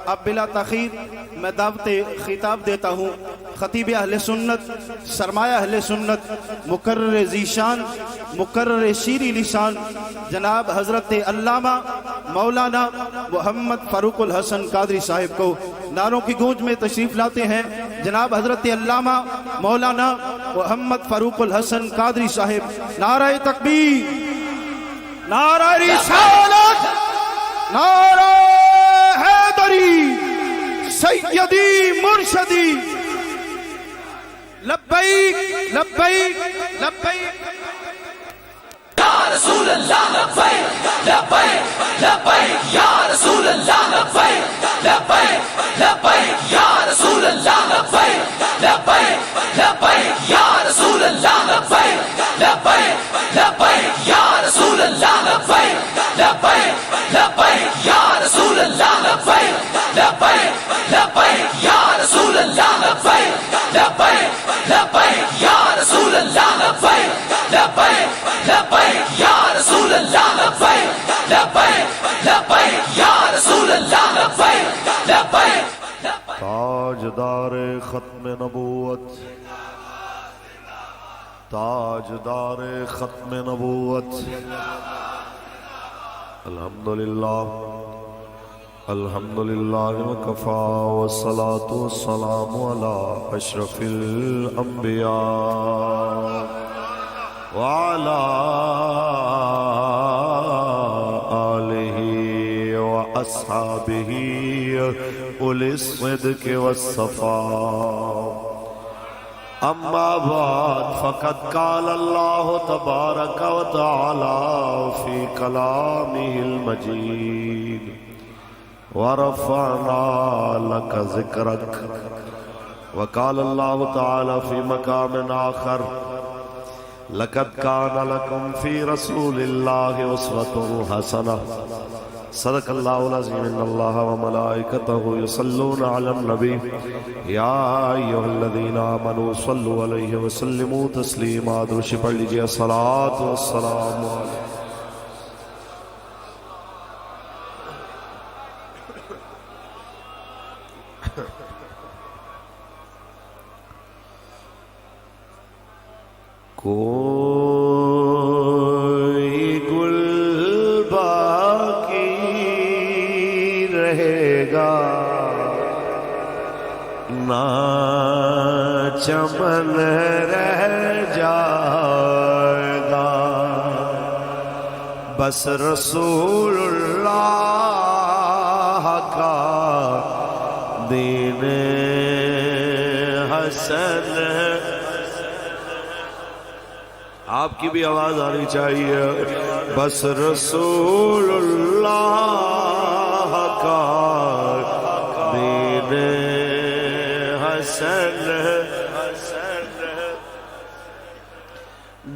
اب بلا تاخیر میں دعوت خطاب دیتا ہوں خطیب اہل سنت، سرمایہ اہل سنت، مقرر ذیشان، مقرر شیریں لسان، جناب حضرت علامہ مولانا محمد فاروق الحسن قادری صاحب کو نعروں کی گونج میں تشریف لاتے ہیں۔ جناب حضرت علامہ مولانا محمد فاروق الحسن قادری صاحب، نعرہ تکبیر، نعرہ رسالت، نعرہ حیدری، سیدی مرشدی، لبیک لبیک لبیک یا رسول اللہ لبیک لبیک لبیک یا رسول اللہ لبیک لبیک لبیک یا رسول اللہ لبیک لبیک لبیک یا رسول اللہ لبیک لبیک لبیک یا رسول اللہ لبیک لبیک لبیک یا رسول اللہ لبیک لبیک لبیک یا رسول اللہ لبیک لبیک لبیک یا رسول اللہ لبیک لبیک لبیک یا رسول اللہ لبیک لبیک لبیک یا رسول اللہ لبیک لبیک۔ تاجدار ختم نبوت، تاجدار ختم نبوت، الحمدللہ الحمدللہ وکفا والصلاة والسلام علی اشرف الانبیاء وعلى آلہ وأصحابہ أولی الصدق والصفاء، اما بعد فقد قال اللہ تبارک وتعالی فی کلامہ المجید ورفعنا لک ذکرک، وقال اللہ تعالی فی مقام آخر لقد كان لكم في رسول الله أسوة حسنة، صدق اللہ العظیم۔ ان اللہ وملائکتہ یصلون علی النبی یا ایھا الذین آمنوا صلوا علیہ وسلموا تسلیما۔ درود پڑھ لیجئے، الصلاۃ والسلام علیہ کوئی گل باقی رہے گا نہ چمن رہ جائے گا، بس رسول اللہ کا دین حسن۔ آپ کی بھی آواز آنی چاہیے، بس رسول اللہ کا دین حسن،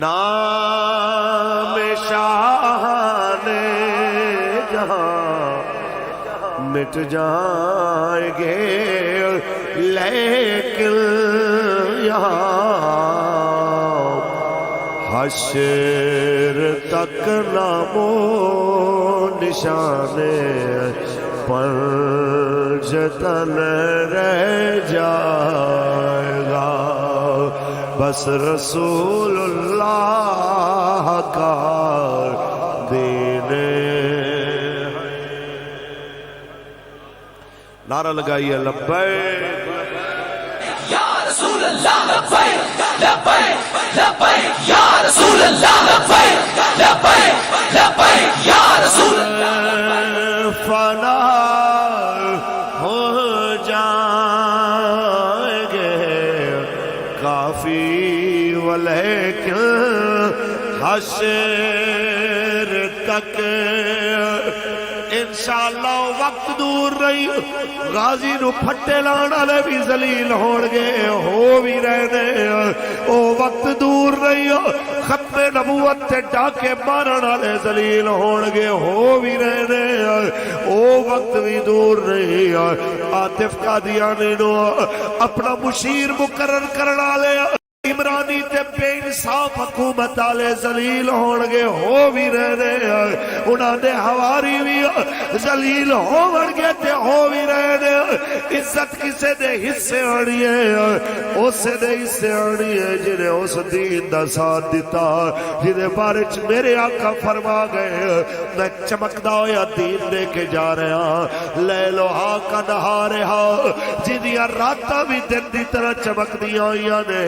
نام شاہان جہاں مٹ جائیں گے لیکن یہاں حشر تک نام و نشان پر جتن رہ جائے گا، بس رسول اللہ کا دین۔ نعرہ لگائیے لبیک یا رسول اللہ لبیک لبیک لبیک یا رسول اللہ لبیک لبیک لبیک یا رسول اللہ فنا ہو جائیں گے کافی ولیکن حشر تک انشاءاللہ وقت دور رہی، غازی نو پھٹے لان والے بھی ذلیل ہون گے، ہو بھی رہنے او وقت دور رہی، ختم نبوت تے ڈاکے مارن والے ذلیل ہون گے، ہو بھی رہنے او وقت بھی دور رہی۔ عاطف قادیانی نو اپنا مشیر مقرر کرن والے عمرانی تے بے انصاف حکومت والے ذلیل ہون گے، ہو بھی رہنے انہاں دے حواری بھی ذلیل ہون گے تے ہو بھی رہنے عزت کسے دے حصے آنی ہے اسے دے حصے آنی ہے جنہیں اس دین دا ساتھ دیتا جنہیں بارے میرے آقا فرما گئے میں چمکدا ہویا دین دے کے جا رہا لیلوہا کا نہارہا جنہیں راتاں بھی دن دی طرح چمک دیا ہویا نے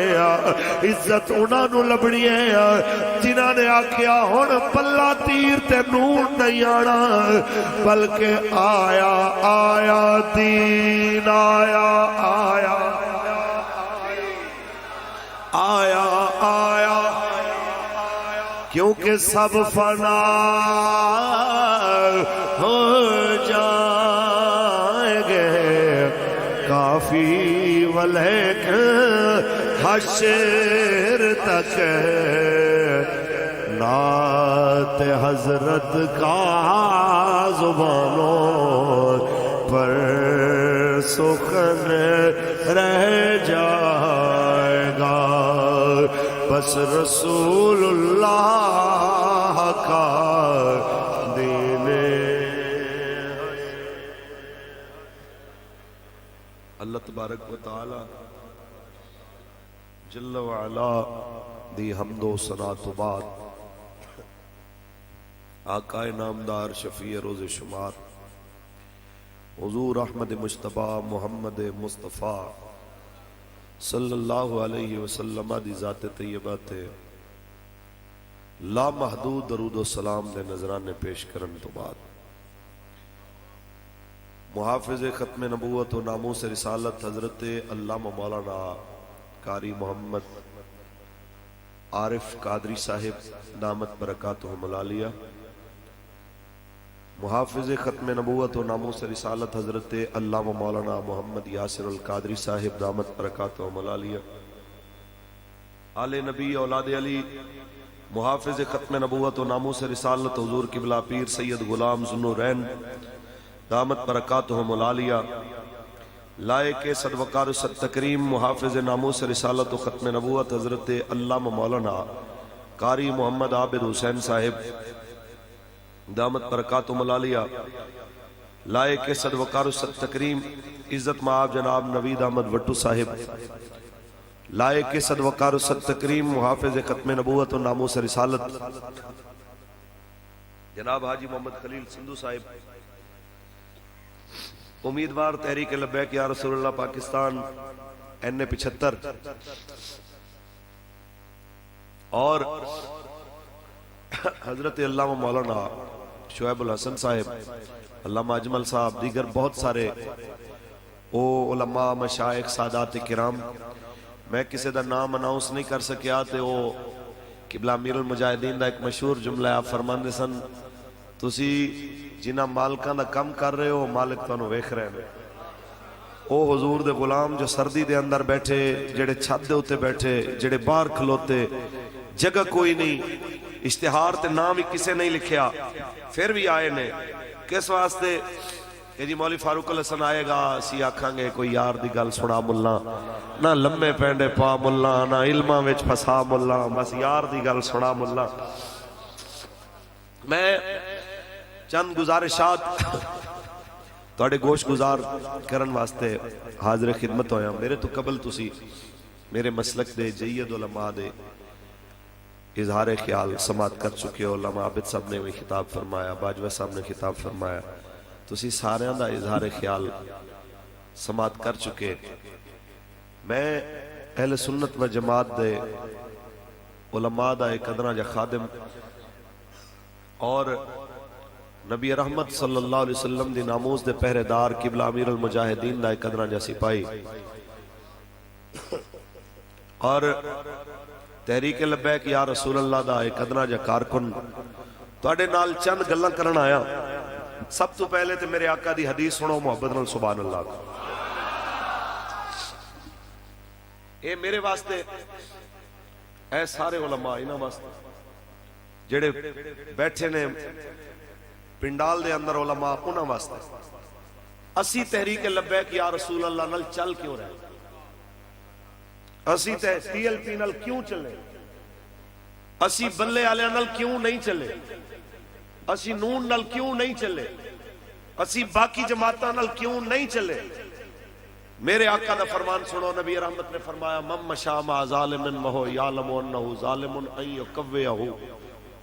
عزت انہاں نو لبنی ہے جنہاں نے آکھیا ہن پلہ تیر تے نور نہیں آنا بلکہ آیا آیا دین آیا آیا آیا آیا کیونکہ سب فنا ہو جائیں گے کافی ولیکن حشر تک نعت حضرت کا زبانوں پر سخن رہ جائے گا بس رسول اللہ کا دین اللہ تبارک و تعالی جل وعلا دی حمد و ثنا تو بعد آقا نامدار شفیع روز شمار حضور احمد مجتبی محمد مصطفیٰ صلی اللہ علیہ وسلم دی ذات طیبہ تے لا محدود درود و سلام دے نظرانے پیش کرن تو بعد محافظ ختم نبوت و ناموس رسالت حضرت علامہ مولانا قاری محمد عارف قادری صاحب دامت برکاتہم العالیہ محافظ ختم نبوت و ناموس رسالت حضرت علامہ مولانا محمد یاسر القادری صاحب دامت برکاتہم العالیہ آل نبی اولاد علی محافظ ختم نبوت و ناموس رسالت حضور قبلہ پیر سید غلام ذوالنورین دامت برکاتہم العالیہ لائق صدوقار ست تکریم محافظ ناموس رسالت و ختم نبوت حضرت علامہ مولانا قاری محمد عابد حسین صاحب دامت برکاتہم العالیہ لائق صدوقار ست تکریم عزت مآب جناب نوید احمد وٹو صاحب لائق صدوقار ست تکریم محافظ ختم نبوت و ناموس رسالت جناب حاجی محمد خلیل سندھو صاحب امیدوار تحریک لبیک یا رسول اللہ پاکستان N75 اور حضرت علامہ مولانا شعیب الحسن صاحب علامہ اجمل صاحب دیگر بہت سارے او علماء مشائخ سادات کرام میں کسی دا نام اناؤنس نہیں کر سکیا تے او قبلہ امیر المجاہدین دا ایک مشہور جملہ آپ فرمان دے سن تسی جنہ مالکاں دا کم کر رہے ہو مالک تانوں ویکھ رہے ہیں او حضور دے غلام جو سردی دے اندر بیٹھے جڑے چھت دے ہوتے بیٹھے جڑے باہر کھلوتے جگہ کوئی نہیں اشتہار تے نام ہی کسے نہیں لکھیا پھر بھی آئے نے کس واسطے کہ جی مولی فاروق الحسن آئے گا اسی آکھاں گے کوئی یار دی گل سنا ملا نہ لمے پینڈے پا ملا نہ علماں وچ پھسا ملا بس یار دی گل سنا ملا میں چند گزارشات توڑے گوش گزار کرن واسطے حاضر خدمت ہویا میرے تو قبل تسی میرے مسلک دے جید علماء دے اظہار خیال سماعت کر چکے ہو علامہ عابد صاحب نے بھی خطاب فرمایا باجوہ صاحب نے خطاب فرمایا تسی سارے دا اظہار خیال سماعت کر چکے میں اہل سنت و جماعت دے علماء دا ایک قدرہ جا خادم اور نبی رحمت صلی اللہ علیہ وسلم دی ناموز دے پہرے دار قبلہ امیر المجاہدین دا ایک قدرہ جا سپاہی اور تحریک لبیک یا رسول اللہ دا ایک قدرہ جا کارکن توڑے نال چند گلہ کرن آیا سب تو پہلے تے میرے آقا دی حدیث سنو محبت نال سبحان اللہ کا اے میرے واسطے اے سارے علماء انہاں واسطے جڑے بیٹھے نے پنڈال دے اندر علماء انہاں واسطے اسی تحریک لبیک یا رسول اللہ نال چل کیوں رہے اسی ٹی ایل پی نال کیوں چلے اسی بلے آلے نال کیوں نہیں چلے اسی نون نال کیوں نہیں چلے اسی باقی جماعتاں نال کیوں نہیں چلے میرے آقا دا فرمان سنو، نبی رحمت نے فرمایا من مشى مع ظالم وهو يعلم انه ظالم ان يكويه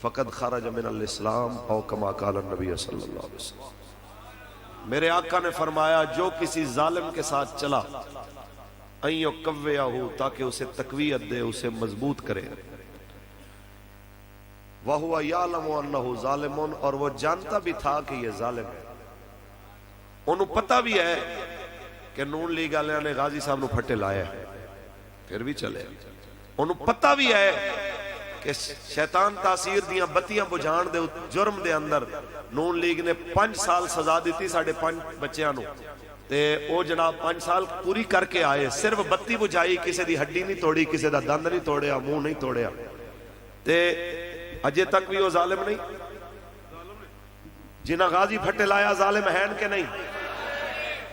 فقد خرج من الاسلام او كما قال النبی صلی اللہ علیہ وسلم۔ میرے آقا نے فرمایا جو کسی ظالم کے ساتھ چلا ان يكويه تاکہ اسے تقویت دے، اسے مضبوط کرے، وَهُوَ يَعْلَمُ أَنَّهُ ظَالِمٌ اور وہ جانتا بھی تھا کہ یہ ظالم ہے، انہوں پتہ بھی ہے کہ نون لیگ والوں نے غازی صاحب نو پھٹے لایا ہے پھر بھی چلے، انہوں پتہ بھی ہے کہ شیطان تاثیر دیاں بتیاں بجھان دے جرم دے اندر نون لیگ نے 5 سال سزا دیتی 5.5 بچیاں نو، تے او جناب 5 سال پوری کر کے آئے، صرف بتی بجھائی، کسی دی ہڈی نہیں توڑی، کسی دا دند نہیں توڑیا، منہ نہیں توڑیا، تے اجے تک بھی وہ ظالم نہیں؟ جنہ غازی پھٹے لایا ظالم ہیں کہ نہیں؟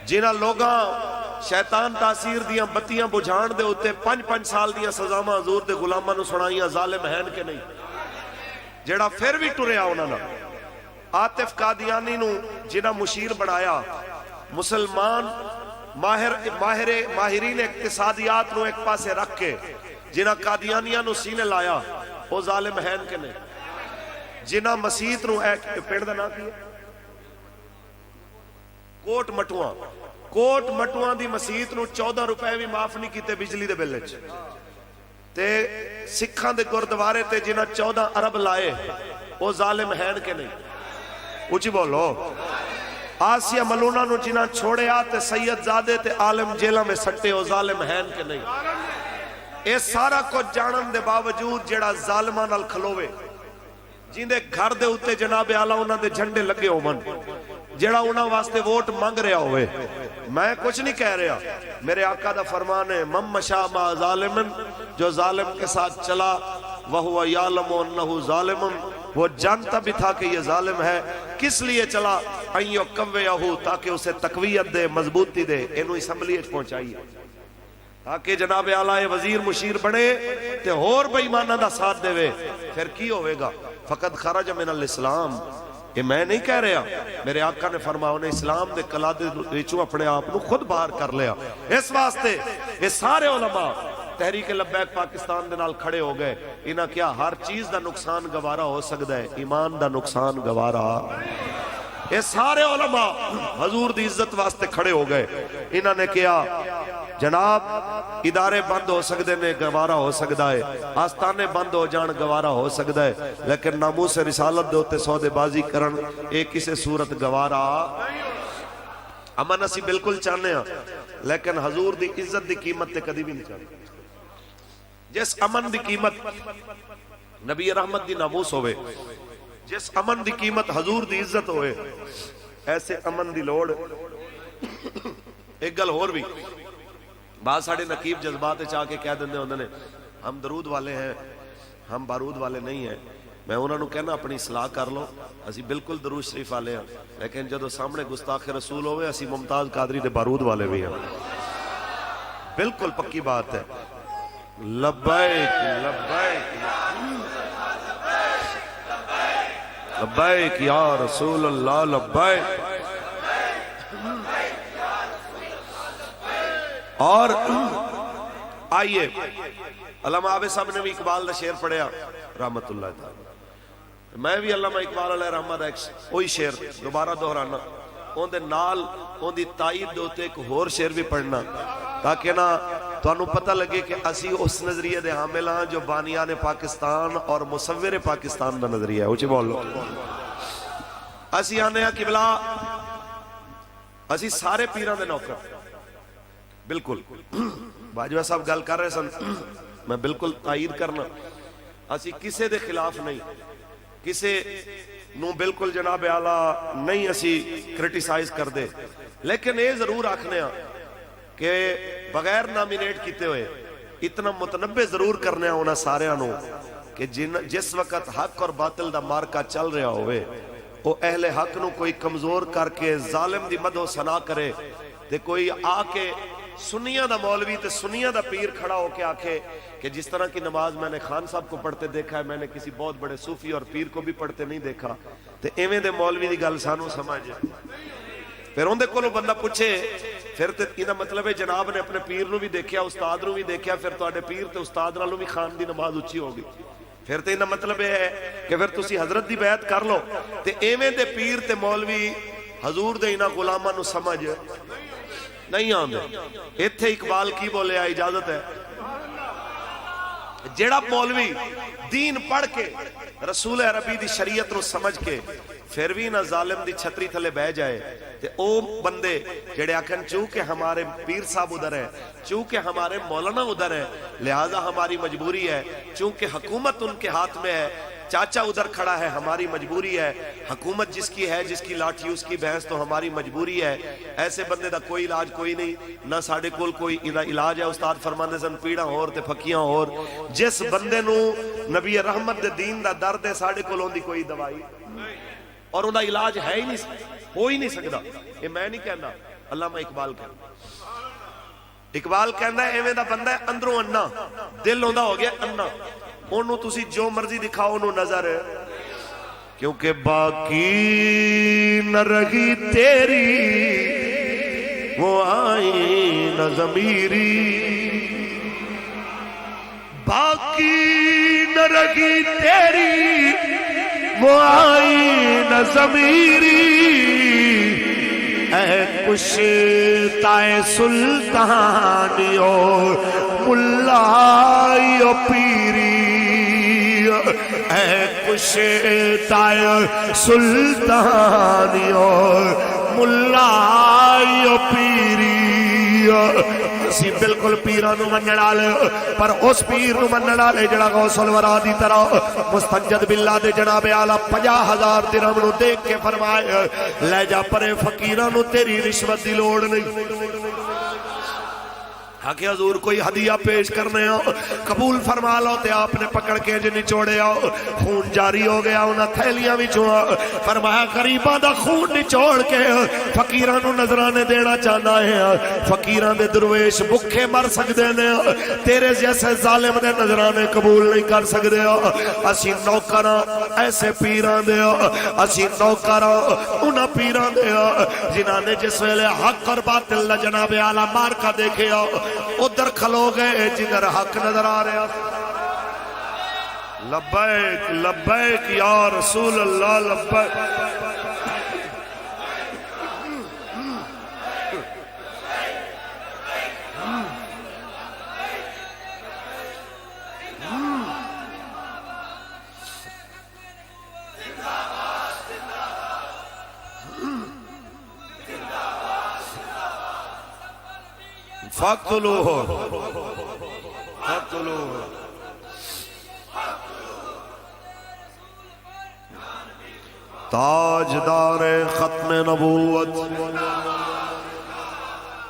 جنہ لوگاں شیطان تاثیر دیاں بتیاں بجھان دے ہوتے 5 سال دیاں سزاواں حضور دے غلاماں نو سنائیاں ظالم ہیں کہ نہیں؟ جیڑا پھر بھی ٹریا انہاں نا، عاطف قادیانی نو جنہ مشیر بنایا، مسلمان ماہرین اقتصادیات نو ایک پاسے رکھ کے جنہ قادیانیاں نو سینے لایا، وہ ظالم ہیں کہ نہیں؟ جنہ مسیت نو ایک پیڑ دا نا کیا کوٹ مٹواں دی مسیت نو 14 روپے بھی معاف نہیں کیتے بجلی دے بل وچ، تے سکھاں دے گردوارے تے جنہ 14 ارب لائے، وہ ظالم ہیں کہ نہیں؟ اچھی بولو۔ آسیہ ملونہ نو جنہ چھوڑے آتے سید زادے تے عالم جیلہ میں سٹے، وہ ظالم ہیں کہ نہیں؟ اے سارا کچھ جانن دے باوجود جڑا ظالمان نال کھلوے، جن دے گھر دے اتے جناب اعلیٰ انہاں دے جھنڈے لگے ہومن، جڑا انہاں واسطے ووٹ مانگ رہا ہوئے، میں کچھ نہیں کہہ رہا، میرے آقا دا فرمان ہے من مشى مع ظالم، جو ظالم کے ساتھ چلا وَهُوَ يَعْلَمُ أَنَّهُ ظَالِمٌ وہ جانتا بھی تھا کہ یہ ظالم ہے، کس لیے چلا ان يُكَوِّيَهُ تاکہ اسے تقویت دے، مضبوطی دے، انہوں اسمبلی اچ پہنچائیے تاکہ جناب اعلیٰ وزیر مشیر بڑے تے اور بے ایمانہ دا ساتھ دے وے، پھر کی ہوئے گا؟ فقط خرج من الاسلام، یہ میں نہیں کہہ رہا، میرے آقا نے فرمایا انہیں اسلام دے قلعے ریچوں اپنے آپ نو خود باہر کر لیا۔ اس واسطے یہ سارے علماء تحریک لبیک پاکستان دے نال کھڑے ہو گئے، انہاں کیا ہر چیز دا نقصان گوارا ہو سکتا ہے، ایمان دا نقصان گوارا۔ یہ سارے علماء حضور دی عزت واسطے کھڑے ہو گئے، انہاں نے کیا جناب ادارے بند ہو سکتے نے گوارا ہو سکتا ہے، آستانے بند ہو جان گوارا ہو سکتا ہے، لیکن ناموس رسالت دے اوتے سودے بازی کرن ایک کسے صورت گوارا۔ امن اسی بالکل چاہنے ہاں، لیکن حضور دی عزت دی قیمت تے کدی بھی نہیں چاہتے۔ جس امن دی قیمت نبی رحمت دی ناموس ہوئے، جس امن دی قیمت حضور دی عزت ہوئے، ایسے امن دی لوڑ۔ ایک گل اور بھی، بعض ساڑھے نقیب جذبات چاہ کے کہہ دیندے ہوندے نے ہم درود والے ہیں، ہم بارود والے نہیں ہیں، میں انہوں نے کہنا اپنی اصلاح کر لو، اسی بالکل درود شریف والے ہیں، لیکن جدو سامنے گستاخ رسول ہوئے اسی ممتاز قادری دے بارود والے بھی ہیں، بالکل پکی بات ہے۔ لبیک لبیک لبیک یا رسول اللہ لبیک۔ اور آئیے علامہ عابد صاحب نے بھی اقبال دا شعر پڑھیا رحمت اللہ تعالی، میں بھی علامہ اقبال علیہ رحمت ایک وہی شعر دوبارہ دہرانا، ان دے نال ان دی تائید دوتے ایک اور شعر بھی پڑھنا تاکہ نا تو انہوں پتہ لگے کہ اسی اس نظریے دے حامل ہاں جو بانیان پاکستان اور مصور پاکستان دا نظریہ ہے۔ اچھی بول لو، اسی آنے ہیں قبلہ، اسی سارے پیران دے نوکر، بالکل باجوہ صاحب گل کر رہے سن، میں بالکل تائید کرنا، اسی کسے دے خلاف نہیں، کسے نو بالکل جناب اعلیٰ نہیں اسی کرٹیسائز کر دے، لیکن یہ ضرور آکھنے ہاں کہ بغیر نامینیٹ کیتے ہوئے اتنا متنبع ضرور کرنے ہاں انہاں سارے انہوں کہ جس وقت حق اور باطل دا مارکا چل رہا ہوئے وہ اہل حق نو کوئی کمزور کر کے ظالم دی مدح و ثنا کرے تے کوئی آ کے سنیاں دا مولوی تے سنیاں دا پیر کھڑا ہو کے آکھے کہ جس طرح کی نماز میں نے خان صاحب کو پڑھتے دیکھا ہے، میں نے کسی بہت بڑے صوفی اور پیر کو بھی پڑھتے نہیں دیکھا، تے ایویں دے مولوی دی گل سانو سمجھ۔ پھر ان دے کولوں بندہ پوچھے پھر تے یہ مطلب ہے جناب نے اپنے پیر نو بھی دیکھیا استاد نو بھی دیکھیا پھر تواڈے پیر تے استاد نالوں بھی خان دی نماز اچھی ہو گئی پھر تے یہ مطلب ہے کہ پھر تسی حضرت دی بیعت کر لو تے ایویں دے پیر تے مولوی حضور دے انہاں غلاماں نو سمجھ نہیں آندے ایتھے اقبال کی بولے اجازت ہے جیڑا مولوی دین پڑھ کے رسول عربی دی شریعت نو سمجھ کے پھر بھی نہ ظالم دی چھتری تھلے بہ جائے تے او بندے جڑے آکھن چونکہ ہمارے پیر صاحب ادھر ہے چونکہ ہمارے مولانا ادھر ہے لہذا ہماری مجبوری ہے چونکہ حکومت ان کے ہاتھ میں ہے چاچا ادھر کھڑا ہے ہماری مجبوری ہے حکومت جس کی ہے جس کی لاٹھی اس کی بھینس تو ہماری مجبوری ہے ایسے بندے دا کوئی علاج کوئی نہیں نہ ساڑھے کول کوئی علاج ہے استاد فرماندے سن پیڑا ہور تے پھکیاں ہور جس بندے نو نبی رحمت دے دین دا درد ہے ساڑھے کول ہوندی کوئی دوائی اور انہا علاج ہے ہی نہیں ہو ہی نہیں سکتا یہ میں نہیں کہنا علامہ اقبال کہنا ہے ایویں دا بندہ ہے اندروں انا دل ہوندا ہو گیا انا انہوں تسی جو مرضی دکھاؤ انہوں نظر ہے کیونکہ باقی نہ رہی تیری وہ آئی نہ ضمیری باقی نہ رہی تیری وہ آئی نہ ضمیری اے کشتائے سلطانیو ملائیو پیری اے کشتائے سلطانیو ملائیو پیری اسی بالکل پیرانو منن والے پر اس پیر نو منن والے جڑا غوث الورا دی طرح مستنجد باللہ دے جناب اعلی 50,000 درہم نو دیکھ کے فرمائے لے جا پرے فقیراں نو تیری رشوت دی لوڑ نہیں کہ حضور کوئی ہدیہ پیش کرنے ہو قبول فرما لو تے آپ نے پکڑ کے جو نچوڑے ہو خون جاری ہو گیا انہاں تھیلیاں بھی چھوڑا فرمایا غریباں دا خون نچوڑ کے فقیراں نو نظرانے دینا چاہنا ہے فقیراں دے درویش بکھے مر سکدے نے تیرے جیسے ظالم دے نظرانے قبول نہیں کر سکدے اسی نوکراں ایسے پیراں دے اسی نوکراں انہاں پیراں دے جنہاں نے جس ویلے حق اور باطل دا جناب اعلی مارکا دیکھے ادھر کھلو گئے جدھر حق نظر آ رہا لبیک لبیک یا رسول اللہ لبیک فاقتلوہ فاقتلوہ تاجدار ختم نبوت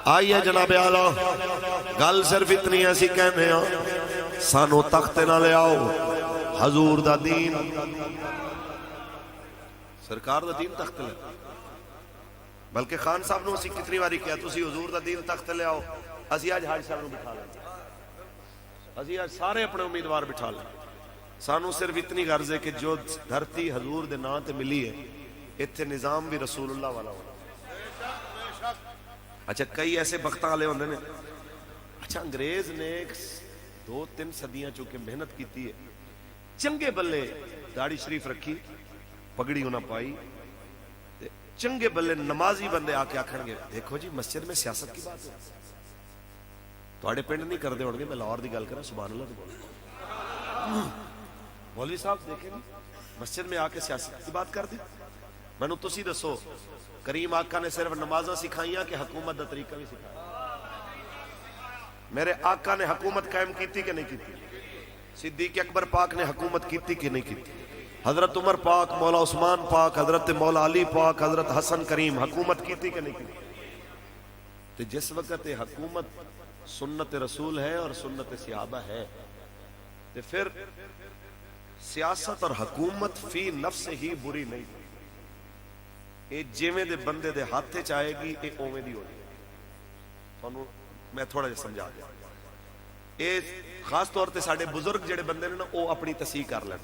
آئیے جناب اعلیٰ گل صرف اتنی ایسی کہنے ہیں سانو تخت نہ لے آؤ حضور دا دین سرکار دا دین تخت لے بلکہ خان صاحب نے اسی کتنی باری کیا تسی حضور دا دین تخت لے آؤ اسی آج حاج صاحب نے بٹھا لیں اسی آج سارے اپنے امیدوار بٹھا لیں سانو صرف اتنی غرض ہے کہ جو دھرتی حضور دے نام تے ملی ہے اتھے نظام بھی رسول اللہ والا ہونا اچھا کئی ایسے بختاں والے ہوندے نے اچھا انگریز نے 2-3 صدیاں چونکہ محنت کیتی ہے چنگے بلے داڑھی شریف رکھی پگڑی ہونا پائی چنگے بلے نمازی بندے آکے آکھن گے دیکھو جی مسجد میں سیاست کی بات ہے توڑے پینڈ نہیں کر دے ہوڑ گے میں لاہور دی گل کرا سبحان اللہ دی بولے مولوی صاحب دیکھیں مسجد میں آکے سیاست کی بات کر دی میں نو تسی دسو کریم آقا نے صرف نمازاں سکھائیاں کہ حکومت دا طریقہ بھی سکھایا میرے آقا نے حکومت قائم کیتی کہ نہیں کیتی صدیق اکبر پاک نے حکومت کیتی کہ نہیں کیتی حضرت عمر پاک مولا عثمان پاک حضرت مولا علی پاک حضرت حسن کریم حکومت کیتی کہ نہیں کیتی تو جس وقت حکومت سنت رسول ہے اور سنت صحابہ ہے تو پھر سیاست اور حکومت فی نفس ہی بری نہیں اے جیویں دے بندے دے ہاتھے چاہے گی اے اوویں دی ہو جائے میں تھوڑا جا سمجھا دیا اے خاص طور تے ساڈے بزرگ جڑے بندے نے نا او اپنی تصحیح کر لیں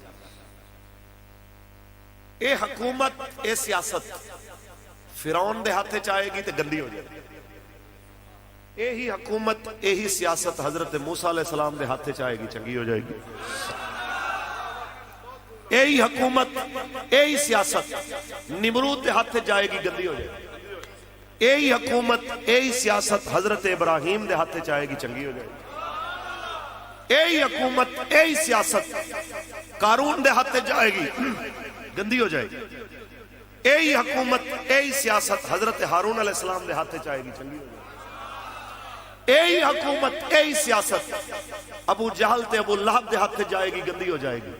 اے حکومت اے سیاست فرعون دے ہاتھے چاہے گی تے گندی ہو جائے یہی حکومت یہی سیاست حضرت موسیٰ علیہ السلام دے ہاتھ چ آئے گی چنگی ہو جائے گی. یہی حکومت یہی سیاست نمرود دے ہاتھ جائے گی گندی ہو جائے گی. یہی حکومت یہی سیاست حضرت ابراہیم دے ہاتھ چ آئے گی چنگی ہو جائے گی. یہی حکومت یہی سیاست قارون دے ہاتھ جائے گی گندی ہو جائے گی. یہی حکومت یہی سیاست حضرت ہارون علیہ السلام دے ہاتھ چ آئے گی چنگی ہو جائے گی. یہی حکومت یہی سیاست ابو جہل تے ابو لہب دے ہاتھ جائے گی گندی ہو جائے گی.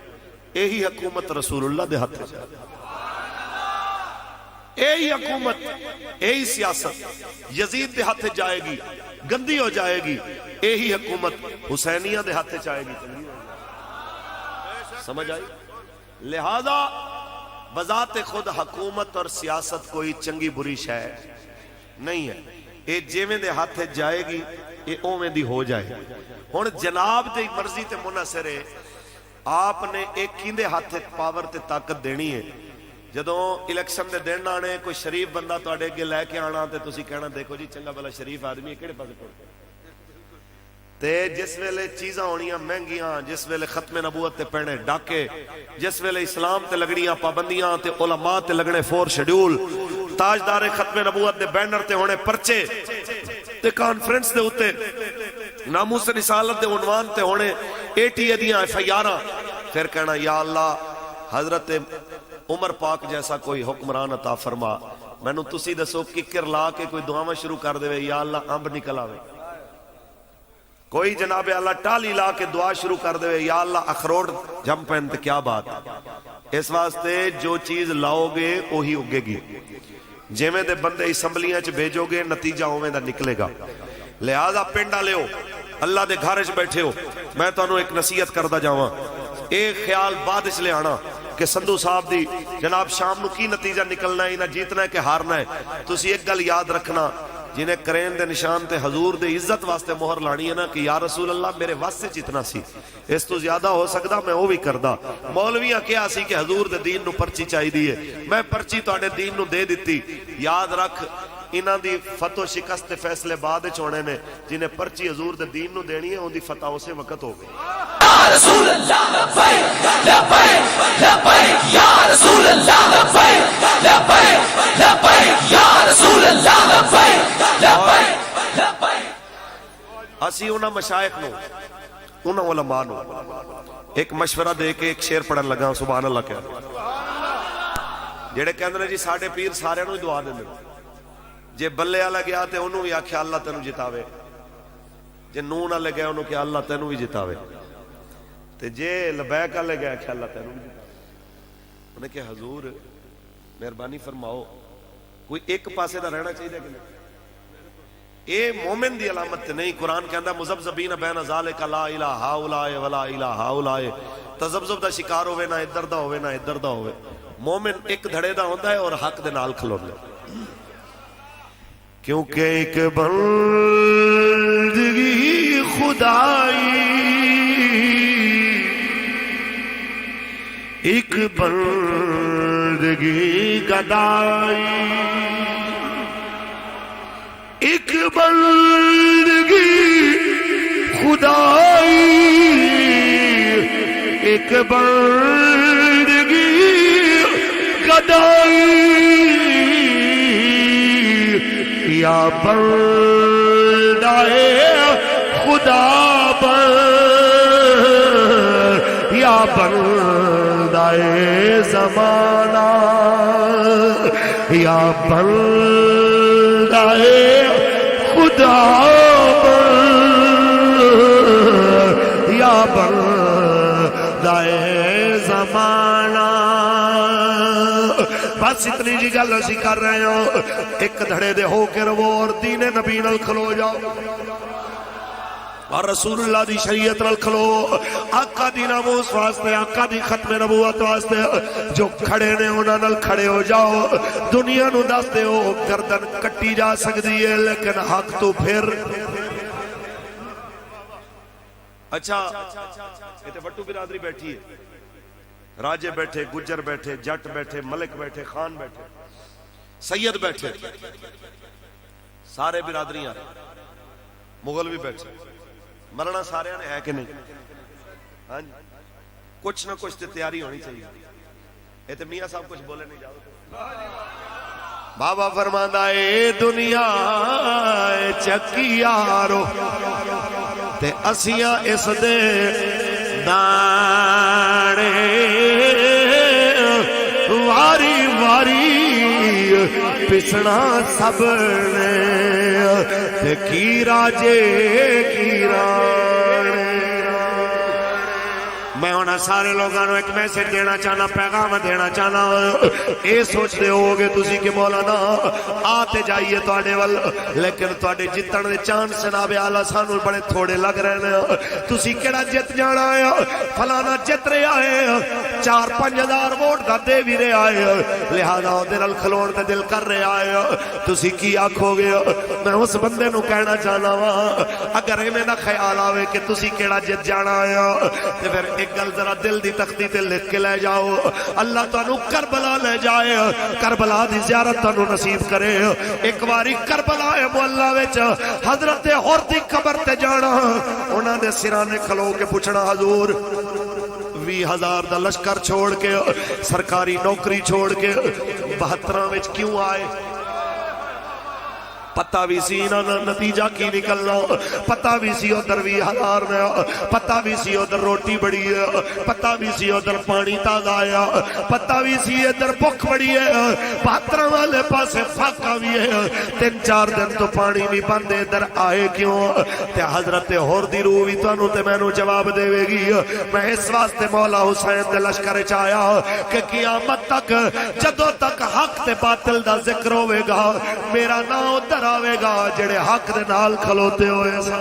یہی حکومت رسول اللہ دے ہاتھ جائے گی. یہی حکومت یہی سیاست یزید دے ہاتھ جائے گی گندی ہو جائے گی. یہی حکومت حسینیہ دے ہاتھ جائے گی چنگی ہو جائے گی. سمجھ آئی؟ لہذا بذات خود حکومت اور سیاست کوئی چنگی بری شے نہیں ہے. یہ جیویں دے ہاتھ جائے گی یہ اوویں دی ہو جائے گی. ہن جناب دی مرضی تے منحصر ہے. آپ نے ایک ہی دے ہاتھ پاور تے طاقت دینی ہے. جدوں الیکشن دے دن آنے کوئی شریف بندہ تواڈے اگے لے کے آنا تے تسی کہنا دیکھو جی چنگا بھلا شریف آدمی ہے کہڑے پاسے ٹر تے جس ویلے چیزاں ہونیاں مہنگیاں جس ویلے ختم نبوت تے پینے ڈاکے جس ویلے اسلام تے لگنیاں پابندیاں تے علماء تے لگنے فور شیڈیول تاجدار ختم نبوت دے بینر تے ہونے پرچے تے کانفرنس دے ہوتے ناموس رسالت دے عنوان تے ہونے ایٹی ادیاں FIR پھر کہنا یا اللہ حضرت عمر پاک جیسا کوئی حکمران عطا فرما. میں نو تسی دسو ککر لا کے کوئی دعاواں شروع کر دے یا اللہ امب نکل آوے. کوئی جناب اللہ ٹالی لا کے دعا شروع کر دے یا اللہ اخروٹ جم پہن تے کیا بات. اس واسطے جو چیز لاؤ گے وہی اگے گی. جیویں دے بندے اسمبلیاں چ بھیجو گے نتیجہ اوویں دا نکلے گا. لہذا پنڈا لیو اللہ دے گھر وچ بیٹھے ہو میں تانوں ایک نصیحت کردا جاواں. ایک خیال بعد وچ لے آنا کہ سندھو صاحب دی جناب شام نو کی نتیجہ نکلنا ہے نہ جیتنا ہے کہ ہارنا ہے. تسی ایک گل یاد رکھنا جنہیں کرین دے نشان تے حضور دے عزت واسطے مہر لانی ہے نا کہ یا رسول اللہ میرے واسطے جتنا سی اس تو زیادہ ہو سکتا میں وہ بھی کردا. مولویاں کیا سی کہ حضور دے دین نو پرچی چاہی دیئے میں پرچی تو آنے دین نو دے دیتی. یاد رکھ انہاں دی فتح و شکست تے فیصلے بعد چونے نے جنہیں پرچی حضور دے دین نو دینی ہے ان دی فتح اسے وقت ہو گئی. یا رسول اللہ لبیک لبیک لبیک یا رسول اللہ لبیک لبیک لبیک یا رسول اللہ لبیک لبیک لبیک. اسی انہاں مشائخ نو انہاں علماء نو ایک مشورہ دے کے ایک شعر پڑھن لگا سبحان اللہ کہہ جڑے کہندے نے جی ساڈے پیر سارے نو دعا دے جے بلے والا گیا تے انہوں بھی آکھیا اللہ تینوں جتاوے جے نون والے گیا انہوں کہ اللہ تینوں بھی جتاوے تے جے لبیک والے گیا کہ اللہ تینوں بھی جتاوے. انہیں کہ حضور مہربانی فرماؤ کوئی ایک پاسے دا رہنا چاہیے کہ نہیں. اے مومن دی علامت نہیں. قرآن کہندا مذبذبین بین ذالک لا الہ ہؤلاء ولا الہ ہؤلاء. تذبذب دا شکار ہوے نہ ادھر دا ہوے نہ ادھر دا ہوے. مومن ایک دھڑے دا ہوندا ہے اور حق دے نال کھلوندا ہے. کیونکہ ایک بندگی خدائی ایک بندگی گدائی ایک بندگی خدائی ایک بندگی گدائی یا بندہ خدا یا بندہ زمانہ یا بندہ خدا یا بندہ زمانہ. بس اتنی جی گل اسی کر رہے ہو ایک دھڑے دے ہو کے رو اور دین نبی نال کھلو جاؤ اور رسول اللہ دی شریعت نال کھلو. آقا دی ناموس واسطے آقا دی ختم نبوت واسطے جو کھڑے نے انہاں نال کھڑے ہو جاؤ. دنیا نو دس دے ہو گردن کٹی جا سکتی ہے لیکن حق تو پھر. اچھا یہ تے وٹو برادری بیٹھی ہے راجے بیٹھے گجر بیٹھے جٹ بیٹھے ملک بیٹھے خان بیٹھے سید بیٹھے سارے برادریاں ਮੁਗਲ ਵੀ ਬੈਠੇ, ਮਰਨਾ ਸਾਰਿਆਂ ਨੇ ਹੈ ਕਿ ਨਹੀਂ? ਹਾਂਜੀ, ਕੁਛ ਨਾ ਕੁਛ ਤੇ ਤਿਆਰੀ ਹੋਣੀ ਚਾਹੀਏ। ਇਹ ਤੇ ਮੀਆਂ ਸਾਹਿਬ ਕੁਛ ਬੋਲੇ ਨਹੀਂ ਜਾਓ। ਬਾਬਾ ਫਰਮਾਂਦਾ ਏ ਦੁਨੀਆ ਚੱਕੀਆਰੋ ਤੇ ਅਸੀਆਂ ਇਸ ਦੇ ਦਾਣੇ, ਵਾਰੀ ਵਾਰੀ ਪਿਸਣਾ ਸਭ ਨੇ ਤੇ ਕੀ ਰਾਜੇ ਕੀ ਰਾਣੇ। میں ہونا سارے لوگوں کو ایک میسج دینا چاہنا، پیغام دینا چاہنا۔ اے سوچتے ہو گے تسی کہ مولانا آتے جائیے تواڈے ول، لیکن تواڈے جتن دے چانس جناب اعلی سانو بڑے تھوڑے لگ رہے نے۔ تسی کیڑا جت جانا ہے؟ فلانا جت رہا ہے، 4-5 ہزار ووٹ دا دے بھی رہا ہے، لہذا اودے نال کھلون تے دل کر رہا ہے۔ تسی کی آکھو گے؟ میں اس بندے نو کہنا چاہنا وا اگر ایویں دا خیال آوے کہ تسی کیڑا جت جانا ہے تے پھر ایک گل ذرا دل دی تختی تے لکھ کے لے جاؤ، اللہ تانوں کربلا لے جائے، کربلا دی زیارت تانوں نصیب کرے۔ ایک باری کربلا معلہ وچ حضرت حر دی قبر تے جانا، انہاں دے سرانے کھلو کے پوچھنا حضور 20,000 دا لشکر چھوڑ کے، سرکاری نوکری چھوڑ کے 72 وچ کیوں آئے؟ پتہ بھی سی انہاں نتیجہ کی نکلنا، پتہ بھی سی ادھر 20,000 میں، پتہ بھی سی ادھر روٹی بڑی ہے، پتہ بھی سی ادھر پانی تازہ آیا، پتہ بھی سی ادھر بھوک بڑی ہے، 72 والے پاسے فاقہ بھی ہے، 3-4 دن تو پانی بھی بند، ادھر آئے کیوں؟ تے حضرت حر دی روح بھی تانوں تے مینوں جواب دے گی۔ میں اس واسطے مولا حسین دے لشکر وچ آیا کہ قیامت تک جدوں تک حق تے باطل دا ذکر ہوے گا، میرا نام ادھر آوے گا جڑے حق دے نال کھلوتے ہوئے سن۔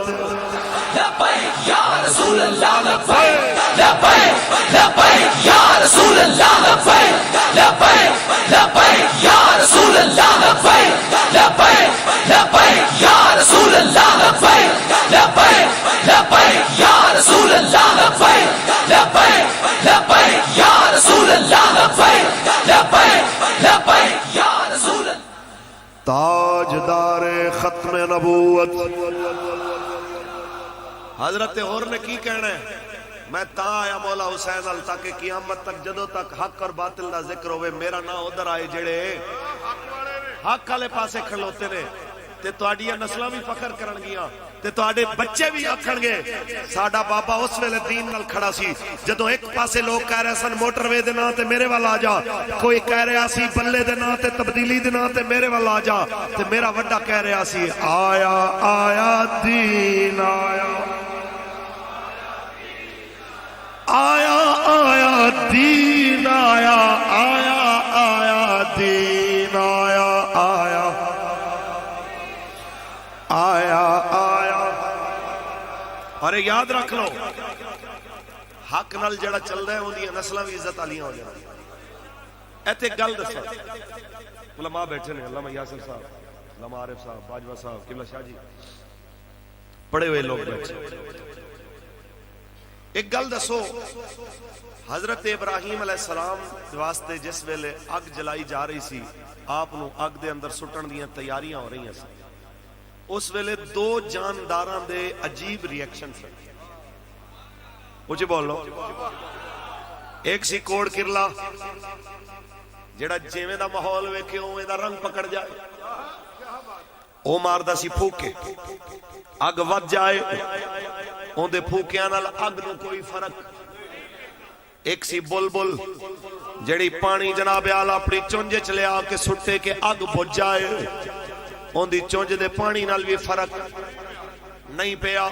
لبیک یا رسول اللہ لبیک، لبیک لبیک یا رسول اللہ لبیک، لبیک لبیک یا رسول اللہ لبیک، لبیک لبیک یا رسول اللہ لبیک، لبیک لبیک یا رسول اللہ لبیک، لبیک لبیک یا رسول اللہ لبیک، لبیک لبیک یا رسول اللہ۔ تاجدار ختم نبوت حضرت حر نے کی کہنا ہے؟ میں تا آیا مولا حسین ال تاکہ قیامت تک جدوں تک حق اور باطل دا ذکر ہوئے میرا نام ادھر آئے جڑے حق والے پاسے کھلوتے نے، تے تواڈیاں نسلاں بھی فخر کرن گیاں، تے تواڈے بچے بھی آکھن گے ساڈا بابا اس ویلے دین نال کھڑا سی۔ جدوں ایک پاسے لوگ کہہ رہے سن موٹر وے دے نام تے میرے وال آ جا، کوئی کہہ رہا سی بلے دے نام تے تبدیلی دے نام تے میرے وال آ جا، تے میرا وڈا کہہ رہا سی آیا آیا دین آیا، آیا آیا دین آیا، آیا آیا دین آیا، آیا آیا آیا۔ اور یاد رکھ لو حق نال جڑا چلدا ہے اودیاں نسلاں بھی عزت والیاں ہو جاندیاں۔ ایتھے گل دسو، علماء بیٹھے نے، علامہ یاسر صاحب، علامہ عارف صاحب، باجوہ صاحب، قبلہ شاہ جی، پڑھے ہوئے لوگ بیٹھے۔ ایک گل دسو، حضرت ابراہیم علیہ السلام واسطے جس ویلے اگ جلائی جا رہی سی، آپ نو اگ دے اندر سٹن دیاں تیاریاں ہو رہی ہیں، اس ویلے 2 جانداراں دے عجیب ریئیکشن سے اچھی بولو۔ ایک سی کوڑ کرلا جڑا جیویں دا ماحول ویکھے اوویں دا رنگ پکڑ جائے، او ماردا سی پھوکے، اگ ود جائے، اون دے پھوکیاں نال اگ نو کوئی فرق۔ ایک سی بلبل جڑی پانی جناب اعلی اپنی چونج وچ لیا کے سٹے کے اگ بجھ جائے، اون دی چونج دے پانی نال بھی فرق نہیں پیا،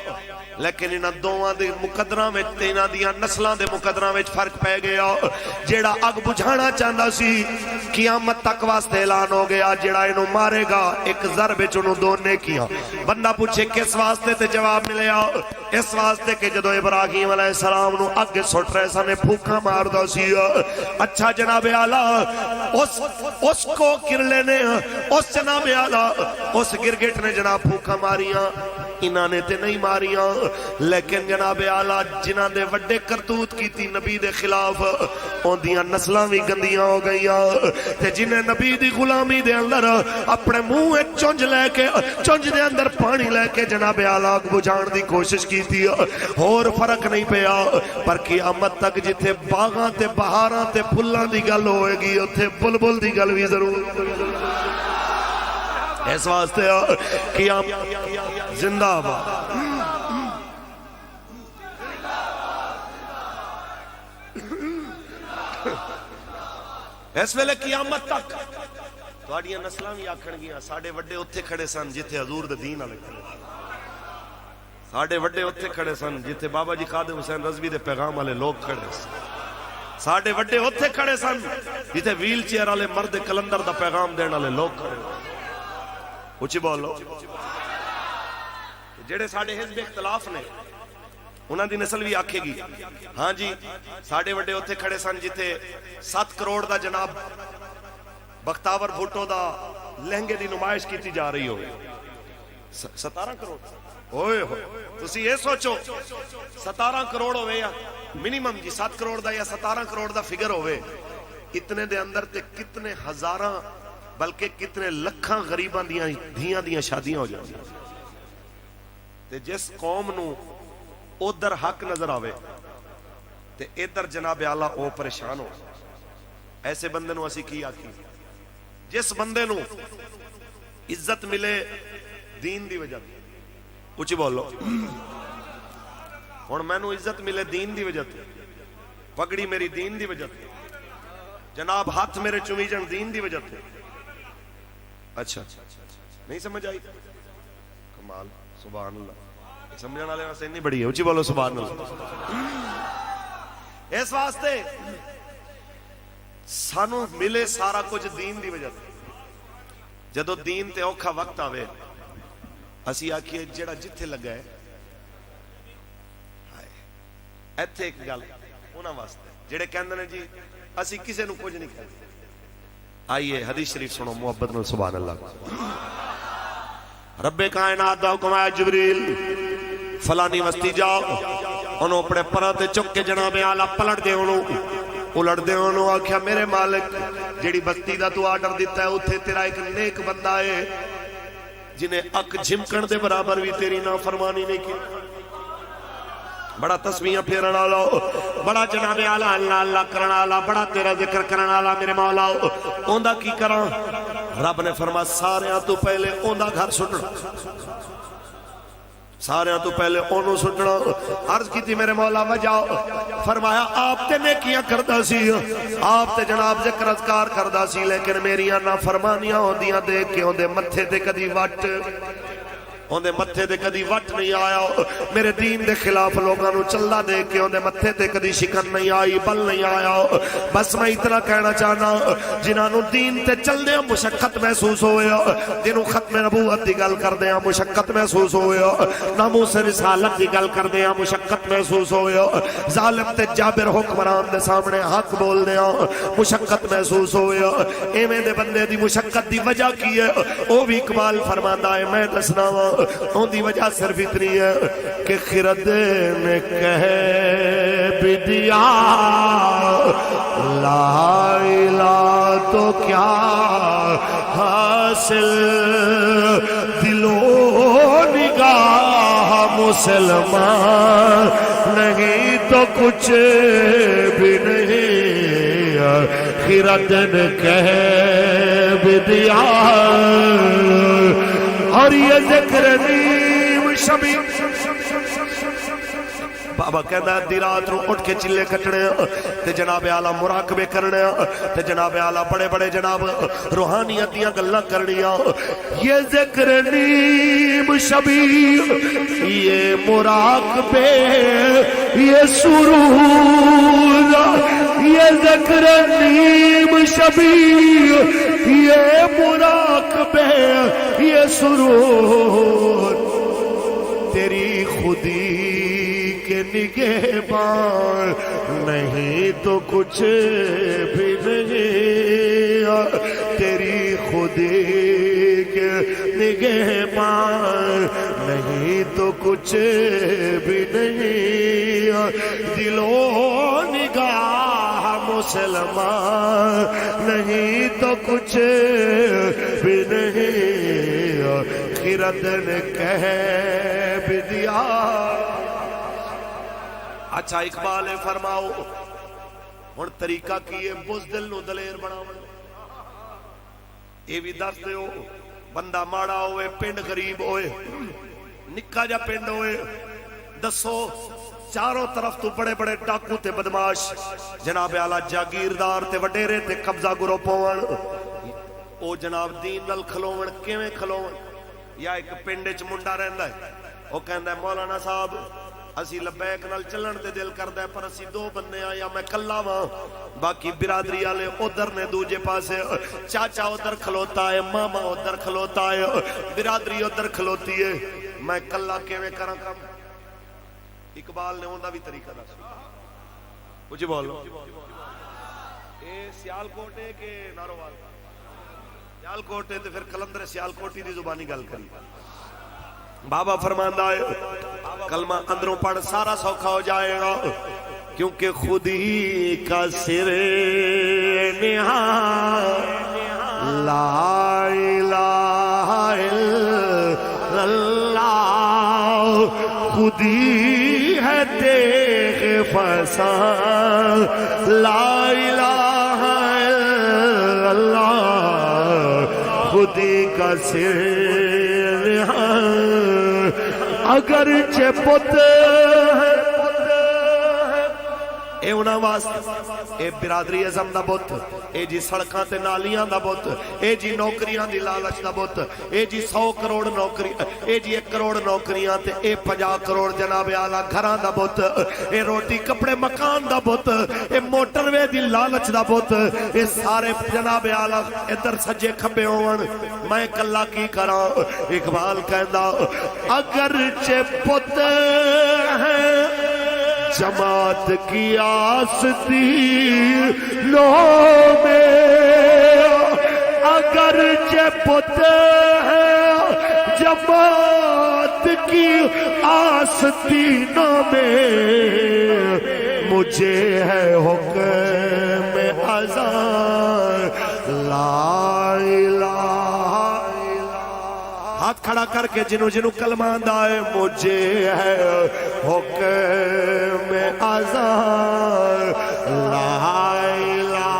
لیکن انہاں دوواں دے مقدراں وچ تے انہاں دیاں نسلاں دے مقدراں وچ فرق پے گیا۔ جیڑا اگ بجھانا چاہندا سی قیامت تک واسطے اعلان ہو گیا، جیڑا اینو مارے گا ایک ضرب وچ اونوں 2 نیکیاں۔ بندہ پوچھے کس واسطے، تے جواب ملیا اس واسطے کہ جدوں ابراہیم علیہ السلام نو اگ سٹ رہے سن پھوکا ماردا سی۔ اچھا جناب اعلی اس کو کرلے نے اس جناب آلہ اس گرگٹ نے جناب پھوکا ماریاں انہاں نے تے نہیں ماریاں لیکن جناب آلہ جنہاں دے وڈے کرتوت کیتی نبی دے خلاف اوندیاں نسلاں بھی گندیاں ہو گئیاں تے جنہیں نبی دی غلامی دے اندر اپنے منہ چونج لے کے چونج دے اندر پانی لے کے جناب آلہ آگ بجھان دی کوشش کی تھی اور فرق نہیں پیا پر قیامت تک جتھے باغاں تے بہاراں تے پھلاں دی گل ہوئے گی اتھے بلبل دی گل بھی ضرور اس واسطے قیامت زندہ آباد اس ویلے قیامت تک تواڈیاں نسلاں بھی آکھن گیاں ساڈے وڈے اوتھے کھڑے سن جتھے حضور دے دین والے کھڑے ساڈے وڈے اوتھے کھڑے سن جتھے بابا جی خادم حسین رضوی دے پیغام والے لوگ کھڑے سن ساڈے وڈے اوتھے کھڑے سن جتھے ویل چیئر والے مرد کلندر دا پیغام دین والے لوگ کھڑے اچھی بولو جڑے ساڈے حزب اختلاف نے انہاں دی نسل بھی آکھے گی ہاں جی ساڈے وڈے اوتھے کھڑے سن جتھے 7 کروڑ دا جناب بختاور بھٹو دا لہنگے دی نمائش کیتی جا رہی ہو 17 کروڑ اوئے ہوئے تسی یہ سوچو 17 کروڑ ہوئے یا منیمم جی 7 کروڑ دا یا 17 کروڑ دا فگر ہوئے اتنے دے اندر تے کتنے ہزاراں بلکہ کتنے لکھاں غریباں دھیاں دیاں شادیاں ہو جاتی تے جس قوم نو ادھر حق نظر آوے تے ادھر جناب اعلیٰ او پریشان ہو ایسے بندے نو اسی کی آکی جس بندے نو عزت ملے دین دی وجہ اچھی بولو ہن مینوں عزت ملے دین دی وجہ پگڑی میری دین دی وجہ جناب ہاتھ میرے چومی جن دین دی وجہ اچھا نہیں سمجھ آئی کمال سبحان اللہ سمجھنے والے واسطے نہیں بڑی ہے اچھی بولو سبحان اللہ اس واسطے سانو ملے سارا کچھ دین دی وجہ جدو دین تے اوکھا وقت آوے اسی آکھیے جڑا جتھے لگا ہے ایتھے ایک گل انہاں واسطے جڑے کہندے نے جی اسی کسے نو کچھ نہیں کہندے آئیے حدیث شریف سنو محبت میں سبحان اللہ رب کائنات دا حکم ہے جبریل فلانی وستی جاؤ انہوں اپنے پراتے چک کے جناب اعلیٰ پلٹ دے انہوں الٹ دے انہوں آکھیا میرے مالک جیڑی بستی دا تو آرڈر دیتا ہے اتھے تیرا ایک نیک بندہ ہے جنہیں اک جھمکن دے برابر بھی تیری نافرمانی نہیں کی بڑا تسبیحاں پھیرن والا بڑا جناب اعلیٰ اللہ اللہ کرن والا بڑا تیرا ذکر کرن والا میرے مولا اوندا کی کراں رب نے فرمایا ساریاں تو پہلے اوندا گھر سٹنا ساریاں تو پہلے اونوں سٹنا عرض کی تھی میرے مولا وجہ فرمایا آپ تے نیکیاں کردا سی آپ تے جناب ذکر اذکار کردا سی لیکن میریاں نافرمانیاں ہوندیاں دیکھ کے اوندے متھے تے کدی وٹ اوندے متھے تے کدی وٹ نہیں آیا میرے دین دے خلاف لوگاں نو چلدا دیکھ کے اوندے متھے تے کدی شکن نہیں آئی بل نہیں آیا بس میں اتنا کہنا چاہنا جنہاں نو دین تے چلدے مشقت محسوس ہویا جنہوں ختم نبوت دی گل کردے مشقت محسوس ہویا ناموس رسالت دی گل کردے مشقت محسوس ہویا ظالم تے جابر حکمران دے سامنے حق بول دے مشقت محسوس ہویا ایویں دے بندے دی مشقت دی وجہ کی ہے او بھی اقبال فرماندا ہے میں دسنا وا ان دی وجہ صرف اتنی ہے کہ خرد نے کہہ بھی دیا لا الہ تو کیا حاصل دل و نگاہ مسلمان نہیں تو کچھ بھی نہیں خرد نے کہہ بھی دیا اور یہ ذکر نیم شبی بابا کہنا ہے دی رات رو اٹھ کے چلے کٹنے تے جناب اعلیٰ مراقبے کرنے تے جناب اعلیٰ بڑے بڑے جناب روحانیت دیاں گلاں کرنیاں یہ ذکر نیم شبی یہ مراقبے یہ سرور یہ ذکر نیم شبی یہ مراقبے یہ سرور تیری خودی کے نگہبان نہیں تو کچھ بھی نہیں تیری خودی کے نگہبان نہیں تو کچھ بھی نہیں، دل و نگاہ مسلمان نہیں تو کچھ بھی نہیں، خرد نے کہہ بھی دیا۔ اچھا اقبال فرماؤ ہن طریقہ کیے بزدل نو دلیر بناؤ، یہ بھی دس دیو بندہ ماڑا ہوئے، پنڈ غریب ہوئے، نکا جا پنڈ ہوئے، دسو چاروں طرف تو بڑے بڑے ڈاکو تے بدماش جناب اعلیٰ جاگیردار تے وڈیرے تے قبضہ گرو پون، او جناب دین نال کھلوون کیویں کھلوون؟ یا ایک پنڈے چ منڈا رہندا ہے، او کہندا ہے مولانا صاحب اسی لبیک نال چلن تے دل کردا ہے پر اسی دو بندے آ، یا میں کلا واں، باقی برادری والے ادھر نے دوجے پاسے، چاچا ادھر کھلوتا ہے، ماما ادھر کھلوتا ہے، برادری ادھر کھلوتی ہے، میں کلا کیویں کراں کم؟ اقبال نے اوندا بھی طریقہ دس مجھے بولو، اے سیالکوٹ ہے کہ ناروال؟ سیالکوٹ ہے تے پھر کلندر سیالکوٹی دی زبانی گل کری۔ بابا فرماندا ہے کلمہ اندروں پڑھ سارا سوکھا ہو جائے گا، کیونکہ خود ہی کا سر نہاں لا الہ الا اللہ، خود ہی ہے تیغ فسان لا الہ الا اللہ، خود ہی کا سر اگرچہ پت ہے اے انہاں واسطے، اے برادری ازم دا بت، اے جی سڑکاں تے نالیاں دا بت، اے جی نوکریاں دی لالچ دا بت، اے جی 100 کروڑ نوکری، اے جی 1 کروڑ نوکریاں تے اے 50 کروڑ جناب اعلیٰ گھراں دا بت، اے روٹی کپڑے مکان دا بت، اے موٹر وے دی لالچ دا بت، اے سارے جناب اعلیٰ ادھر سجے کھبے ہون، میں کلا کی کراں؟ اقبال کہندا اگرچہ پت ہے جماعت کی آستینوں میں، اگرچہ پت ہے جماعت کی آستینوں میں، مجھے ہے حکم اذان لا الہ، ہاتھ کھڑا کر کے جنوں جنوں کلمہ آندا ہے مجھے ہے حکم اذان لا الہ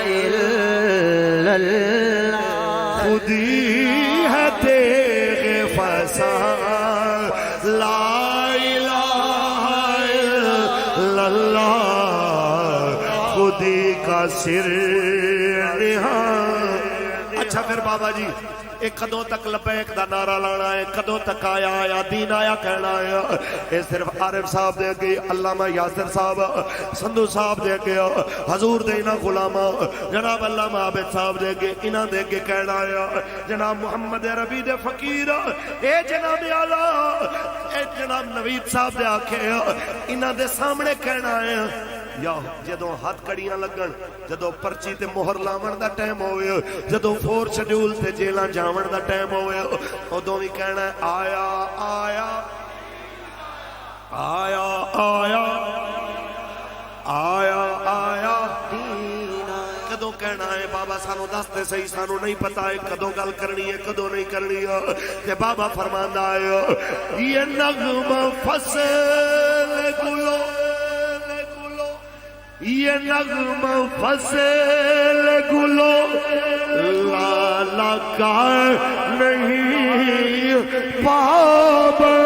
الا اللہ، خود ہی ہے تیغ فسان لا الہ الا اللہ، خود ہی کا سر نہاں۔ اچھا پھر بابا جی ایک کدوں تک لبیک دا نعرہ لانا ہے، کدوں تک آیا آیا دین آیا کہنا ہے؟ اے صرف عارف صاحب دے گئی، علامہ یاسر صاحب سندھو صاحب دے گیا، حضور دے انہاں غلامہ جناب علامہ عابد صاحب دے گئے، انہاں دے گئے کہنا ہے، جناب محمد ربی دے فقیر، اے جناب اعلیٰ اے جناب نوید صاحب دے آکھے، انہاں دے سامنے کہنا ہے، یا جدوں ہاتھ کڑیاں لگن، جدوں پرچی تے مہر لاون دا ٹائم ہوئے، جدوں 4 شیڈول تے جیلاں جاون دا ٹائم ہوئے، ادوں بھی کہنا ہے آیا آیا آیا آیا آیا آیا، کدوں کہنا ہے بابا سانو دستے صحیح، سانو نہیں پتا ہے کدوں گل کرنی ہے کدوں نہیں کرنی ہے، تے بابا فرماندا ہے یہ نغمہ فصل گلو، یہ نغمہ فصل گلو لالا کا نہیں پابند،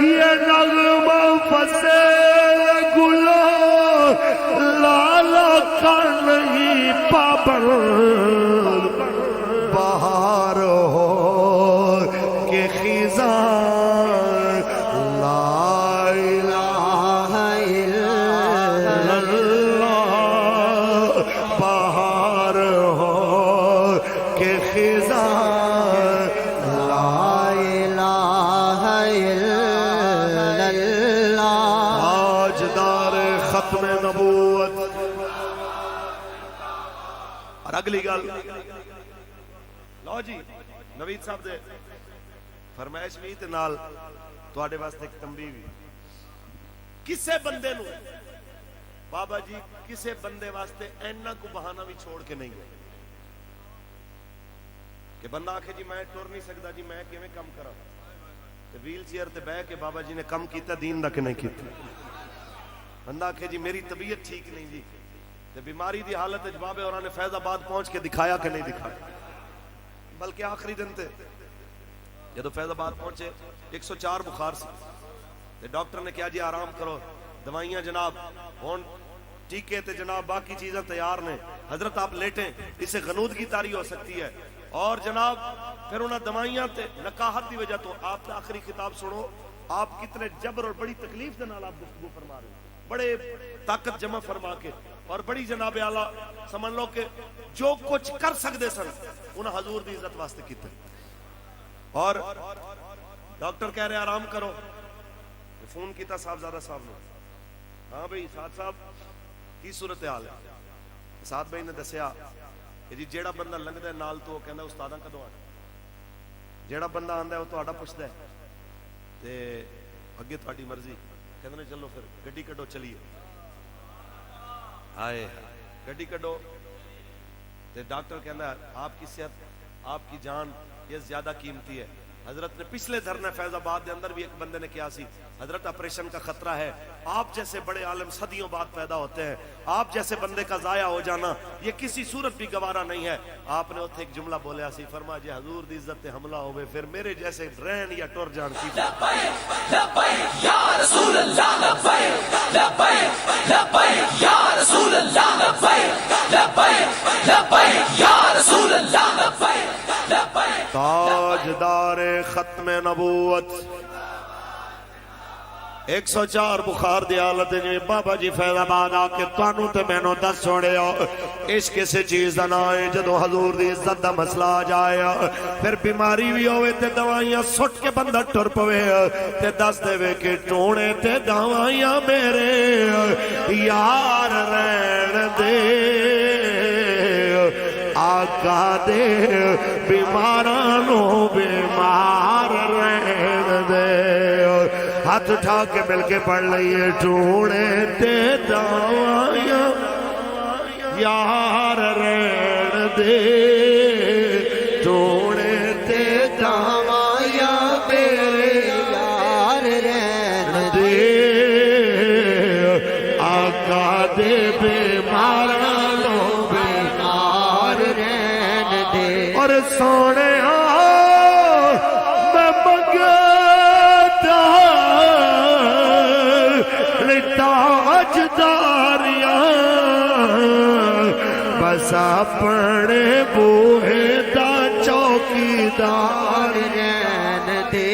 یہ نغمہ فصل گلو لالا کا نہیں پابند، بہار ہو کہ خزاں لا الہ الا اللہ، بہار ہو کہ خزاں لا الہ الا اللہ، تاجدار ختم نبوت اگلی گل لو جی نوید صاحب دے فرمائش بھی تے نال تواڈے واسطے ایک تنبیہ بھی کسے بندے نو بابا جی کسے بندے واسطے اینا کو بہانہ بھی چھوڑ کے نہیں گئے کہ بندہ آکھے جی میں ٹر نہیں سکتا جی میں کیویں کم کراں تے ویل چیئر تے بیٹھ کے بابا جی نے کم کیتا دین دا کہ نہیں کیتا بندہ آکھے جی میری طبیعت ٹھیک نہیں جی تے بیماری دی حالت وچ بابے ہوراں نے فیض آباد پہنچ کے دکھایا کہ نہیں دکھایا بلکہ آخری دن تے جدو فیض آباد پہنچے 104 بخار سی تے ڈاکٹر نے کہا جی آرام کرو دوائیاں جناب ہون ٹیکے تے جناب باقی چیزیں تیار نے حضرت آپ لیٹیں اس سے غنودگی طاری ہو سکتی ہے اور جناب پھر انہاں دوائیاں تے نکاحت دی وجہ تو آپ نے آخری خطاب سنو آپ کتنے جبر اور بڑی تکلیف دے نال آپ گفتگو فرما رہے ہیں بڑے طاقت جمع فرما کے اور بڑی جناب اعلیٰ سمجھ لو کہ جو کچھ کر سکتے سن انہاں حضور دی عزت واسطے کیتے اور ڈاکٹر کہہ رہے آرام کرو فون کیتا صاحب زیادہ صاحب نے ہاں بھئی ساتھ صاحب کی صورتحال ہے ساتھ بھائی نے دسیا کہ جی جیڑا بندہ لنگدا ہے نال تو کہندا استاداں کدوں آنا جیڑا بندہ آندا ہے وہ تہاڈا پوچھدا ہے تے اگے تہاڈی مرضی کہندے نے چلو پھر گڈی کڈو چلیے آئے گڈی کڈو تے ڈاکٹر کہندا آپ کی صحت آپ کی جان یہ زیادہ قیمتی ہے حضرت نے پچھلے دھرنے فیض آباد کے اندر بھی ایک بندے نے کیا سی حضرت آپریشن کا خطرہ ہے آپ جیسے بڑے عالم صدیوں بعد پیدا ہوتے ہیں آپ جیسے بندے کا ضائع ہو جانا یہ کسی صورت بھی گوارا نہیں ہے آپ نے اتنے ایک جملہ بولیا سی فرما جی حضور دی عزت تے حملہ ہوئے پھر میرے جیسے رہن یا ٹر جان کی لبیک لبیک یا رسول اللہ لبیک لبیک لبیک یا رسول اللہ لبیک لبیک لبیک یا رسول اللہ لبیک لبیک تاجدار ختم نبوت 104 بخار دی حالت جی بابا جی فیض آباد آ کے تانوں تے مینوں دس چھوڑیا عشق کسے چیز دا نہ ہے جدوں حضور دی عزت دا مسئلہ آ جایا پھر بیماری بھی ہوئے تے دوائیاں سٹ کے بندہ ٹر پوے تے دس دے وے کہ ٹونے تے دوائیاں میرے یار رہن دے آقا دے بیمارانوں بیمار رہن دے ہاتھ اٹھا کے مل کے پڑھ لئیے ٹونے تے دوائیاں یار رہن دے ٹونے تے دوائیاں میرے یار رہن دے آقا دے بیمارانوں بیمار رہن دے اور سونے بس اپنے بوہے دا چوکیدار رہن دے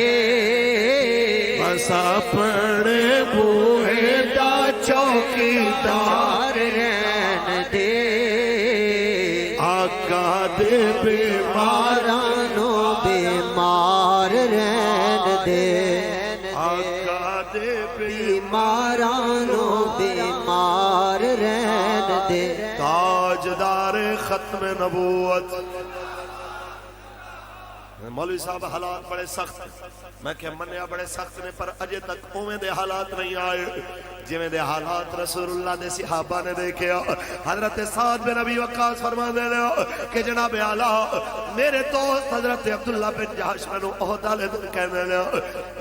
بس اپنے بوہے دا چوکیدار رہن دے آقا دے بیمارانوں بیمار رہن دے آقا دے بیمارانوں بیمار رہن دے تاجدار ختم نبوت مولوی صاحب حالات بڑے سخت میں کہ منیا بڑے سخت نے پر اجے تک اویں دے حالات نہیں آئے جویں دے حالات رسول اللہ دے صحابہ نے دیکھے حضرت سعد بن ابی وقاص فرما دے رہے کہ جناب اعلیٰ میرے دوست حضرت عبداللہ بن جہش میں عہد والے دن کہنے لے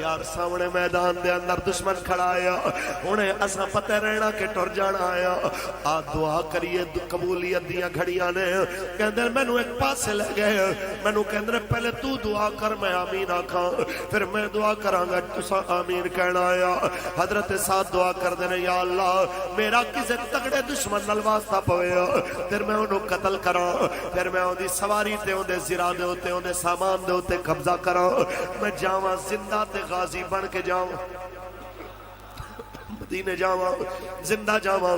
یار سامنے میدان دے اندر دشمن کھڑا آیا انہیں اساں پتہ رہنا کہ ٹر جانا آیا آ دعا کریے قبولیت دیاں گھڑیاں نے کہندے مینوں ایک پاسے لے گئے مینوں کہندے پہلے تو دعا کر میں آمین آکھاں پھر میں دعا کراں گا تساں آمین کہنا آیا حضرت سعد دعا کر دینے یا اللہ میرا کسے تگڑے دشمن نال واسطہ پوے پھر میں انہوں قتل کراں پھر میں ان دی سواری تے ان دے زرا دے ہوتے ان دے سامان دے ہوتے قبضہ کراں میں جاواں زندہ تے غازی بن کے جاواں مدینے جاواں زندہ جاواں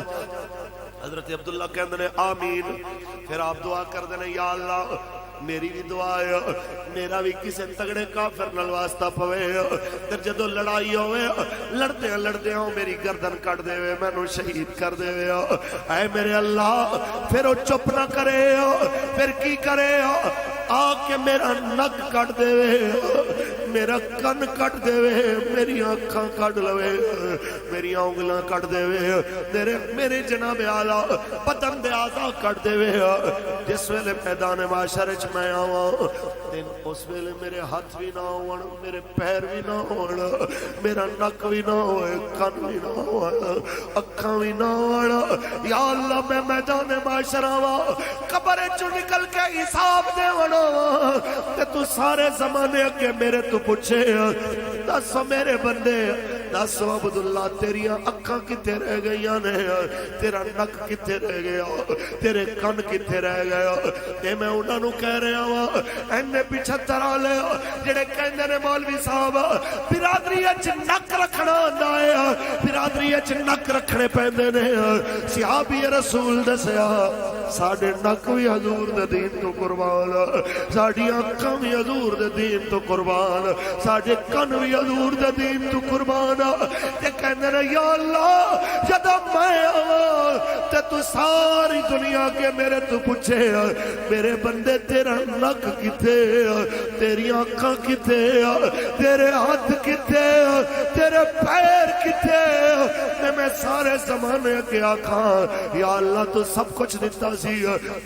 حضرت عبداللہ کہندے نے آمین پھر آپ دعا کر دینے یا اللہ میری بھی دعا ہے میرا بھی کسی تگڑے کافر نال واسطہ پوے تے جدوں لڑائی ہوے لڑدے ہو میری گردن کٹ دے وے مینوں شہید کر دے وے اے میرے اللہ پھر وہ چپ نہ کرے پھر کی کرے آ کے میرا نک کٹ دے وے میرا کن کٹ دے وے میری آنکھاں کٹ لوے میری انگلاں کٹ دے وے میرے جناب اعلیٰ بدن دے اعضاء کٹ دے وے جس ویلے میدان معاشر وچ میں آواں اس ویلے میرے ہاتھ بھی نہ ہون میرے پیر بھی نہ ہون میرا نک بھی نہ ہوئے کن بھی نہ ہون اکھاں بھی نہ ہون یا اللہ میں میدان معاشر آواں قبر چوں نکل کے حساب دے وڑا تے تو سارے زمانے اگے میرے تو پوچھے دسو میرے بندے دسو عبداللہ تیریاں اکھاں کتے رہ گئیاں نے تیرا نک کتے رہ گیا تیرے کن کتے رہ گیا تے میں انہاں نوں کہہ رہا ہاں اینے 75 والے جڑے کہندے نے مولوی صاحب برادری وچ نک رکھنا ہوندا ہے برادری وچ نک رکھنے پیندے نے صحابی رسول دسیا ساڈے نک بھی حضور دے دین تو قربان ساڈی اکھاں بھی حضور دے دین تو قربان ساڈے کن بھی حضور دے دین تو قربان تے کہندے نے یا اللہ جدوں میں آواں تے تو ساری دنیا کے میرے تو پوچھے میرے بندے تیرا نک کتے تیری آنکھاں کتے تیرے ہاتھ کتے تیرے پیر کتے میں سارے زمانے کے آکھاں یا اللہ تو سب کچھ دیتا سی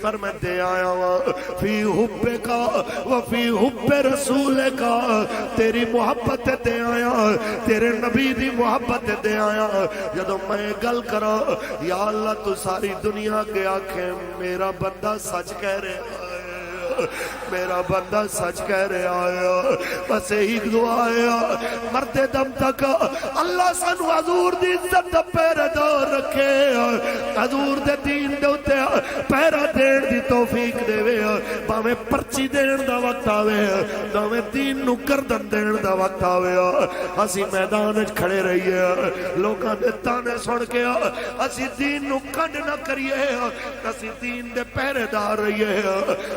پر میں دے آیا ہوں فی حب کا وفی حب رسول کا تیری محبت دے آیا تیرے نبی دی محبت دے آیا جدو میں گل کرا یا اللہ تو ساری دنیا کے آنکھیں میرا بندہ سچ کہہ رہے میرا بندہ سچ کہہ رہا ہے بس ایک دعا ہے مرتے دم تک اللہ سانو حضور دی عزت دا پہرہ دار رکھے حضور دے دین دے اتے پہرہ دین دی توفیق دے وے باویں پرچی دین دا وقت آوے باویں دین نو گردن دین دا وقت آوے اسی میدان وچ کھڑے رہیے لوکاں دے تانے سن کے اسی دین نو کنڈ نہ کریے اسی دین دے پہرے دار رہیے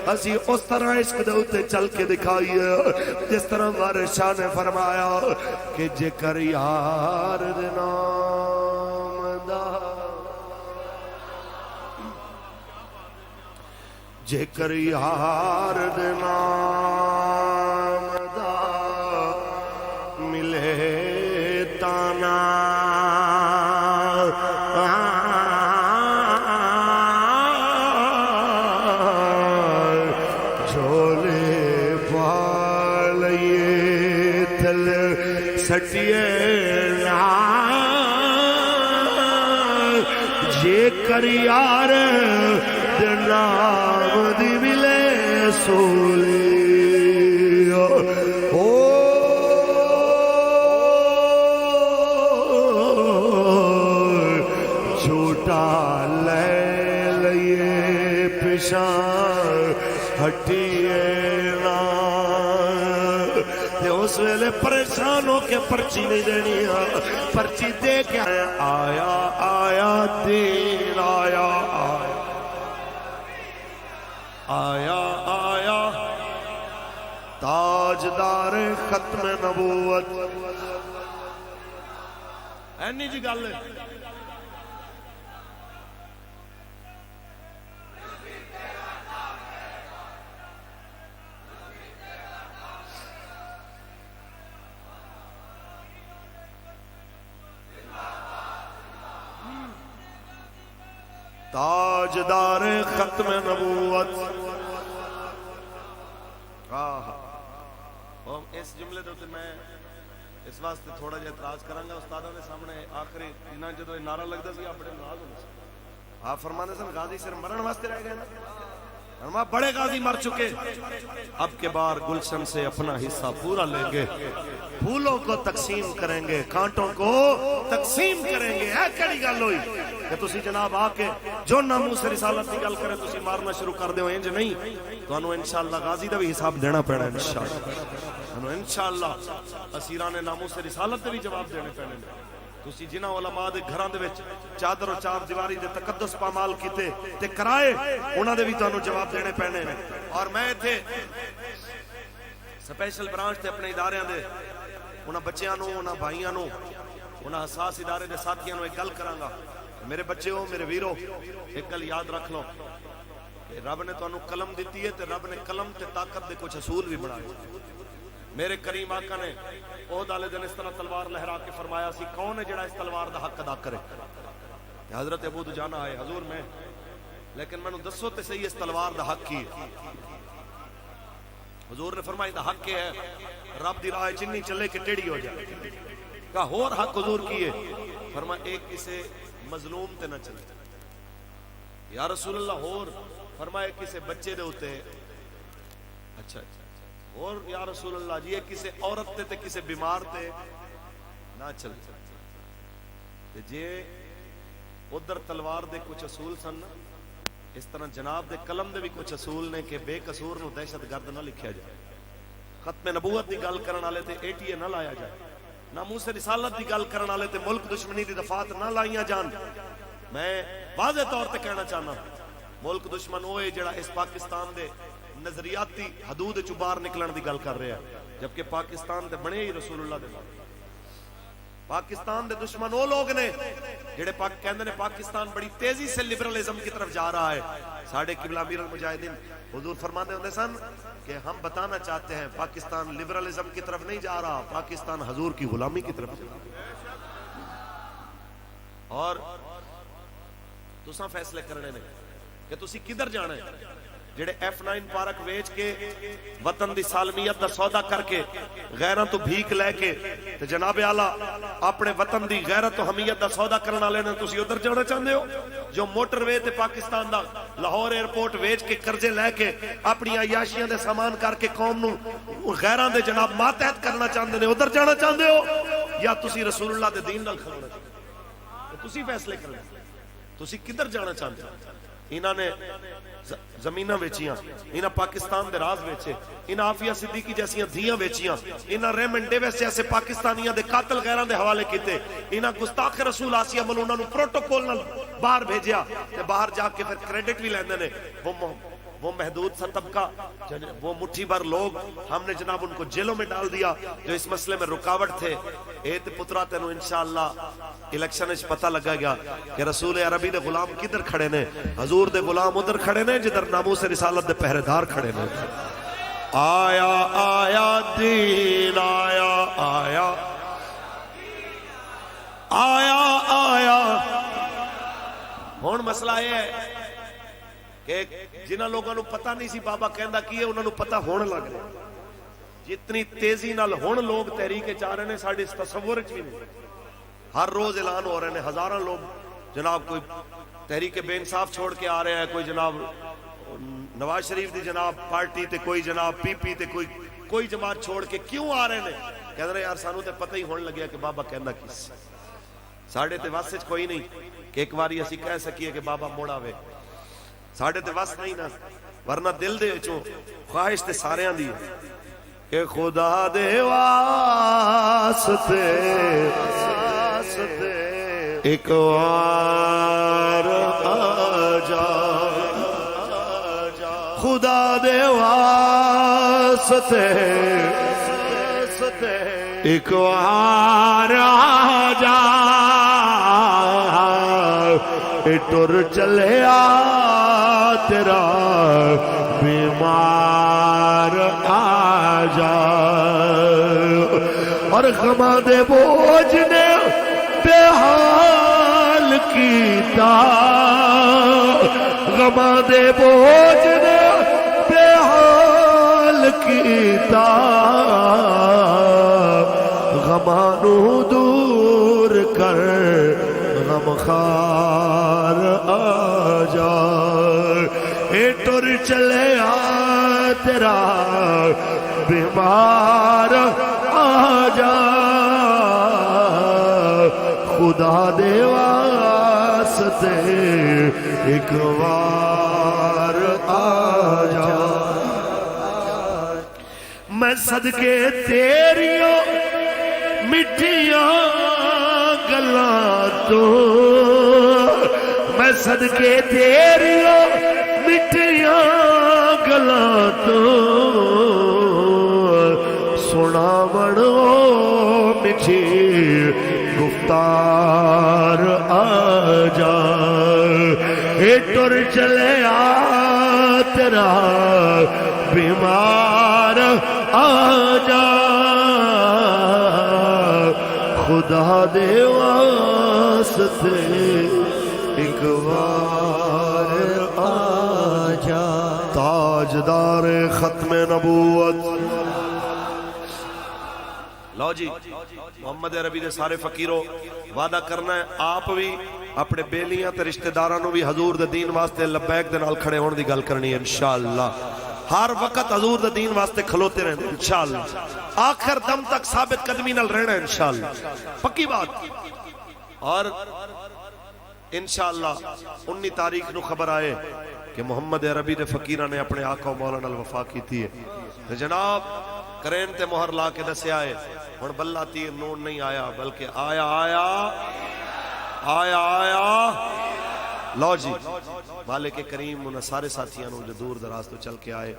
اسی اس طرح عشق دے اتے چل کے دکھائیے جس طرح ہمارے شاہ نے فرمایا کہ جے کر یار دے نام دا جے کر یار دے نام دا ملے تانا سٹیے جے کر یار دے نام دی ملے سولی او جھوٹا لے لئے پیشان ہٹیے اس ویلے پریشان ہو کے پرچی نہیں دینی پرچی دے کے آیا آیا دین آیا آیا آیا تاجدار ختم نبوت اینی جی گل ہے تاجدار ختم نبوت اس جملے دوتے میں اس واسطے تھوڑا جا اعتراض کرانگا استادوں نے سامنے آخری انہاں جدو نعرہ لگتا سی آپ بڑے ناراض ہونے سے آپ فرمانے سے غازی صرف مرن واسطے رہ گئے نا فرما بڑے غازی مر چکے اب کے بار گلشن سے اپنا حصہ پورا لیں گے پھولوں کو تقسیم کریں گے کانٹوں کو تقسیم کریں گے ہے کڑی گل ہوئی کہ تسی جناب آ کے جو ناموں سے رسالت کی گل کرے تسی مارنا شروع کر دیو انج نہیں تو انہوں انشاءاللہ غازی دا بھی حساب دینا پینا انشاءاللہ انشاءاللہ اسیران ناموں سے رسالت دے بھی جواب دینے پینے تسی جنہ علماء دے گھران دے وچ چادر و چار دیواری دے تقدس پامال کیتے تے کرائے انہاں دے بھی تانوں جواب دینے پینے اور میں اتنے سپیشل برانچ تے اپنے ادارے دے انہاں بچیاں نو انہاں بھائیاں نو انہاں حساس ادارے دے ساتھیاں نو ایک گل کراں گا میرے بچے ہو میرے ویرو ایک گل یاد رکھ لو کہ رب نے تانوں قلم دیتی ہے تے رب نے قلم تے طاقت دے کچھ اصول بھی بنائے میرے کریم آقا نے عہد والے دن اس طرح تلوار لہرا کے فرمایا سی کون ہے جڑا اس تلوار دا حق ادا کرے حضرت ابو دجانہ آئے حضور میں لیکن میں دسو تے صحیح اس تلوار دا حق کی ہے حضور نے فرمایا دا حق ہے رب دی راہ چنی چلے کہ ٹیڑھی ہو جائے کہا اور حق حضور کی ہے فرمایا ایک کسے مظلوم تے نہ چلے یا رسول اللہ اور فرمایا کسے بچے دے ہوتے اچھا اور یا رسول اللہ جی کسے عورت تے کسے بیمار تے نہ چلے جے ادھر تلوار دے کچھ اصول سن اس طرح جناب دے قلم دے بھی کچھ اصول نے کہ بے قصور نو دہشت گرد نہ لکھیا جائے ختم نبوت دی گل کرن والے تے ATA نہ لایا جائے ناموس رسالت دی گل کرن والے تے ملک دشمنی دی دفعات نہ لائیاں جان میں واضح طور تے کہنا چاہنا ملک دشمن ہوئے جڑا اس پاکستان دے نظریاتی حدود چ باہر نکلن دی گل کر رہا ہے جبکہ پاکستان دے بنے ہی رسول اللہ دے پاکستان دے دشمن وہ لوگ نے جڑے کہندے نے پاکستان بڑی تیزی سے لبرلزم کی طرف جا رہا ہے ساڈے قبلہ امیر المجاہدین حضور فرماتے ہوندے سن کہ ہم بتانا چاہتے ہیں پاکستان لبرلزم کی طرف نہیں جا رہا پاکستان حضور کی غلامی کی طرف جا رہا اور تساں فیصلے کرنے نے کہ تسی کدھر جانا ہے جڑے F9 پارک ویچ کے وطن دی سالمیت دا سودا کر کے غیراں تو بھیک لے کے تے جناب اعلیٰ اپنے وطن دی غیرت و حمیت دا سودا کرنے والے نے تسی ادھر جانا چاہندے ہو جو موٹر وے تے پاکستان دا لاہور ایئرپورٹ ویچ کے قرضے لے کے اپنی عیاشیاں دے سامان کر کے قوم نو غیراں دے جناب ماتحت کرنا چاہندے نے ادھر جانا چاہندے ہو یا تسی رسول اللہ دے دین نال کھلونا چاہندے ہو تسی فیصلے کرنا تسی کدھر جانا چاہندے ہو انہاں نے زمیناں ویچیاں انہاں پاکستان دے راز ویچے انہاں عافیہ صدیقی جیسیاں دھیاں ویچیاں انہاں ریمنڈ ڈیوس جیسے پاکستانیاں دے قاتل غیراں دے حوالے کیتے انہاں گستاخ رسول آسیہ ملونہ نو پروٹوکول نال باہر بھیجیا تے باہر جا کے پھر کریڈٹ بھی لیندے نے وہ محدود سا طبقہ وہ مٹھی بھر لوگ ہم نے جناب ان کو جیلوں میں ڈال دیا جو اس مسئلے میں رکاوٹ تھے ایت پترا تینو انشاءاللہ الیکشن اچ پتہ لگا گیا کہ رسول عربی دے غلام کدھر کھڑے نے حضور دے غلام ادھر کھڑے نے جدھر ناموس رسالت دے پہرے دار کھڑے نے آیا آیا دین آیا آیا آیا آیا ہون مسئلہ ہے کہ جنہاں لوگوں پتہ نہیں سی بابا کہندا کی ہے انہاں نو پتہ ہونے لگ رہا جتنی تیزی نال ہون لوگ تحریک چاہ رہے ہیں ساڑھے اس تصور بھی نہیں ہر روز اعلان ہو رہے ہیں ہزاراں لوگ جناب کوئی تحریک بے انصاف چھوڑ کے آ رہے ہیں کوئی جناب نواز شریف دی جناب پارٹی تے کوئی جناب پی پی تے کوئی جماعت چھوڑ کے کیوں آ رہے ہیں کہہ رہے یار سانو تے پتہ ہی ہونے لگیا کہ بابا کہندا کس ساڑھے تے واسطے کوئی نہیں کہ ایک باری اسی کہہ سکیے کہ بابا موڑ آوے ساڑھے تے واسط نہیں نا ورنہ دل دے وچوں خواہش تے ساریاں دی کہ خدا دے واسطے ایک وار آجا خدا دے واسطے ایک وار آجا ٹر چلیا تیرا بیمار آجا اور غماں دے بوجھ نے بے حال کیتا غماں دے بوجھ نے بے حال کیتا غماں نو دور کر غمخوار آجا اے ٹر چلے تیرا بیمار آجا خدا دے واسطے ایک وار آجا میں صدقے تیریوں مٹھیاں گلاں تو میں صدقے تیریوں مٹھیاں گلاں سناون او مٹھی گفتار آ جا اے ٹر چلے آ تیرا بیمار آ جا خدا دے واسطے ایک بار آ جا تاجدار ختم نبوت لو جی محمد عربی دے سارے فقیروں وعدہ کرنا ہے آپ بھی اپنے بیلیاں تے رشتہ داراں نو بھی حضور دے دین واسطے لبیک دے نال کھڑے ہون دی گل کرنی ہے انشاءاللہ ہر وقت حضور دے دین واسطے کھلوتے رہنا انشاءاللہ آخر دم تک ثابت قدمی نال رہنا انشاءاللہ پکی بات اور انشاءاللہ 19 تاریخ نو خبر آئے کہ محمد عربی دے فقیرہ نے اپنے آقا و مولا نال وفا کیتی ہے جناب کرین تے مہر لا کے دسیا ہے ہن بلہ تیر نون نہیں آیا بلکہ آیا آیا آیا آیا لو جی مالک کریم انہاں سارے ساتھیاں نو جو دور دراز تو چل کے آئے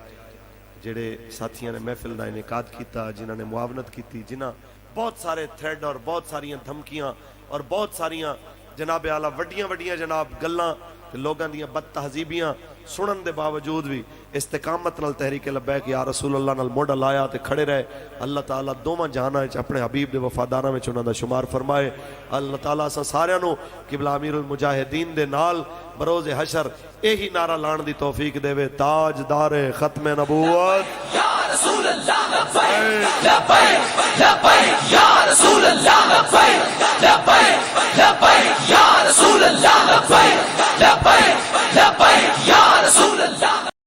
جڑے ساتھیاں نے محفل دا انعقاد کیتا جنہاں نے معاونت کیتی جنہاں بہت سارے تھریڈ اور بہت ساریاں دھمکیاں اور بہت ساریاں جناب اعلیٰ وڈیاں وڈیاں جناب گلاں لوگاں دیاں بد تہذیبیاں سنن دے باوجود بھی استقامت نال تحریک لبیک یا رسول اللہ نال موڈا لایا تے کھڑے رہے اللہ تعالیٰ دوواں جہاناں وچ اپنے حبیب دے وفاداراں وچ انہاں دا شمار فرمائے اللہ تعالیٰ اساں ساریاں نو قبلہ امیر المجاہدین دے نال بروز حشر یہی نعرہ لان دی توفیق دے وے تاجدار ختم نبوت یا رسول اللہ لبیک لبیک لبیک یا رسول اللہ لبیک لبیک لبیک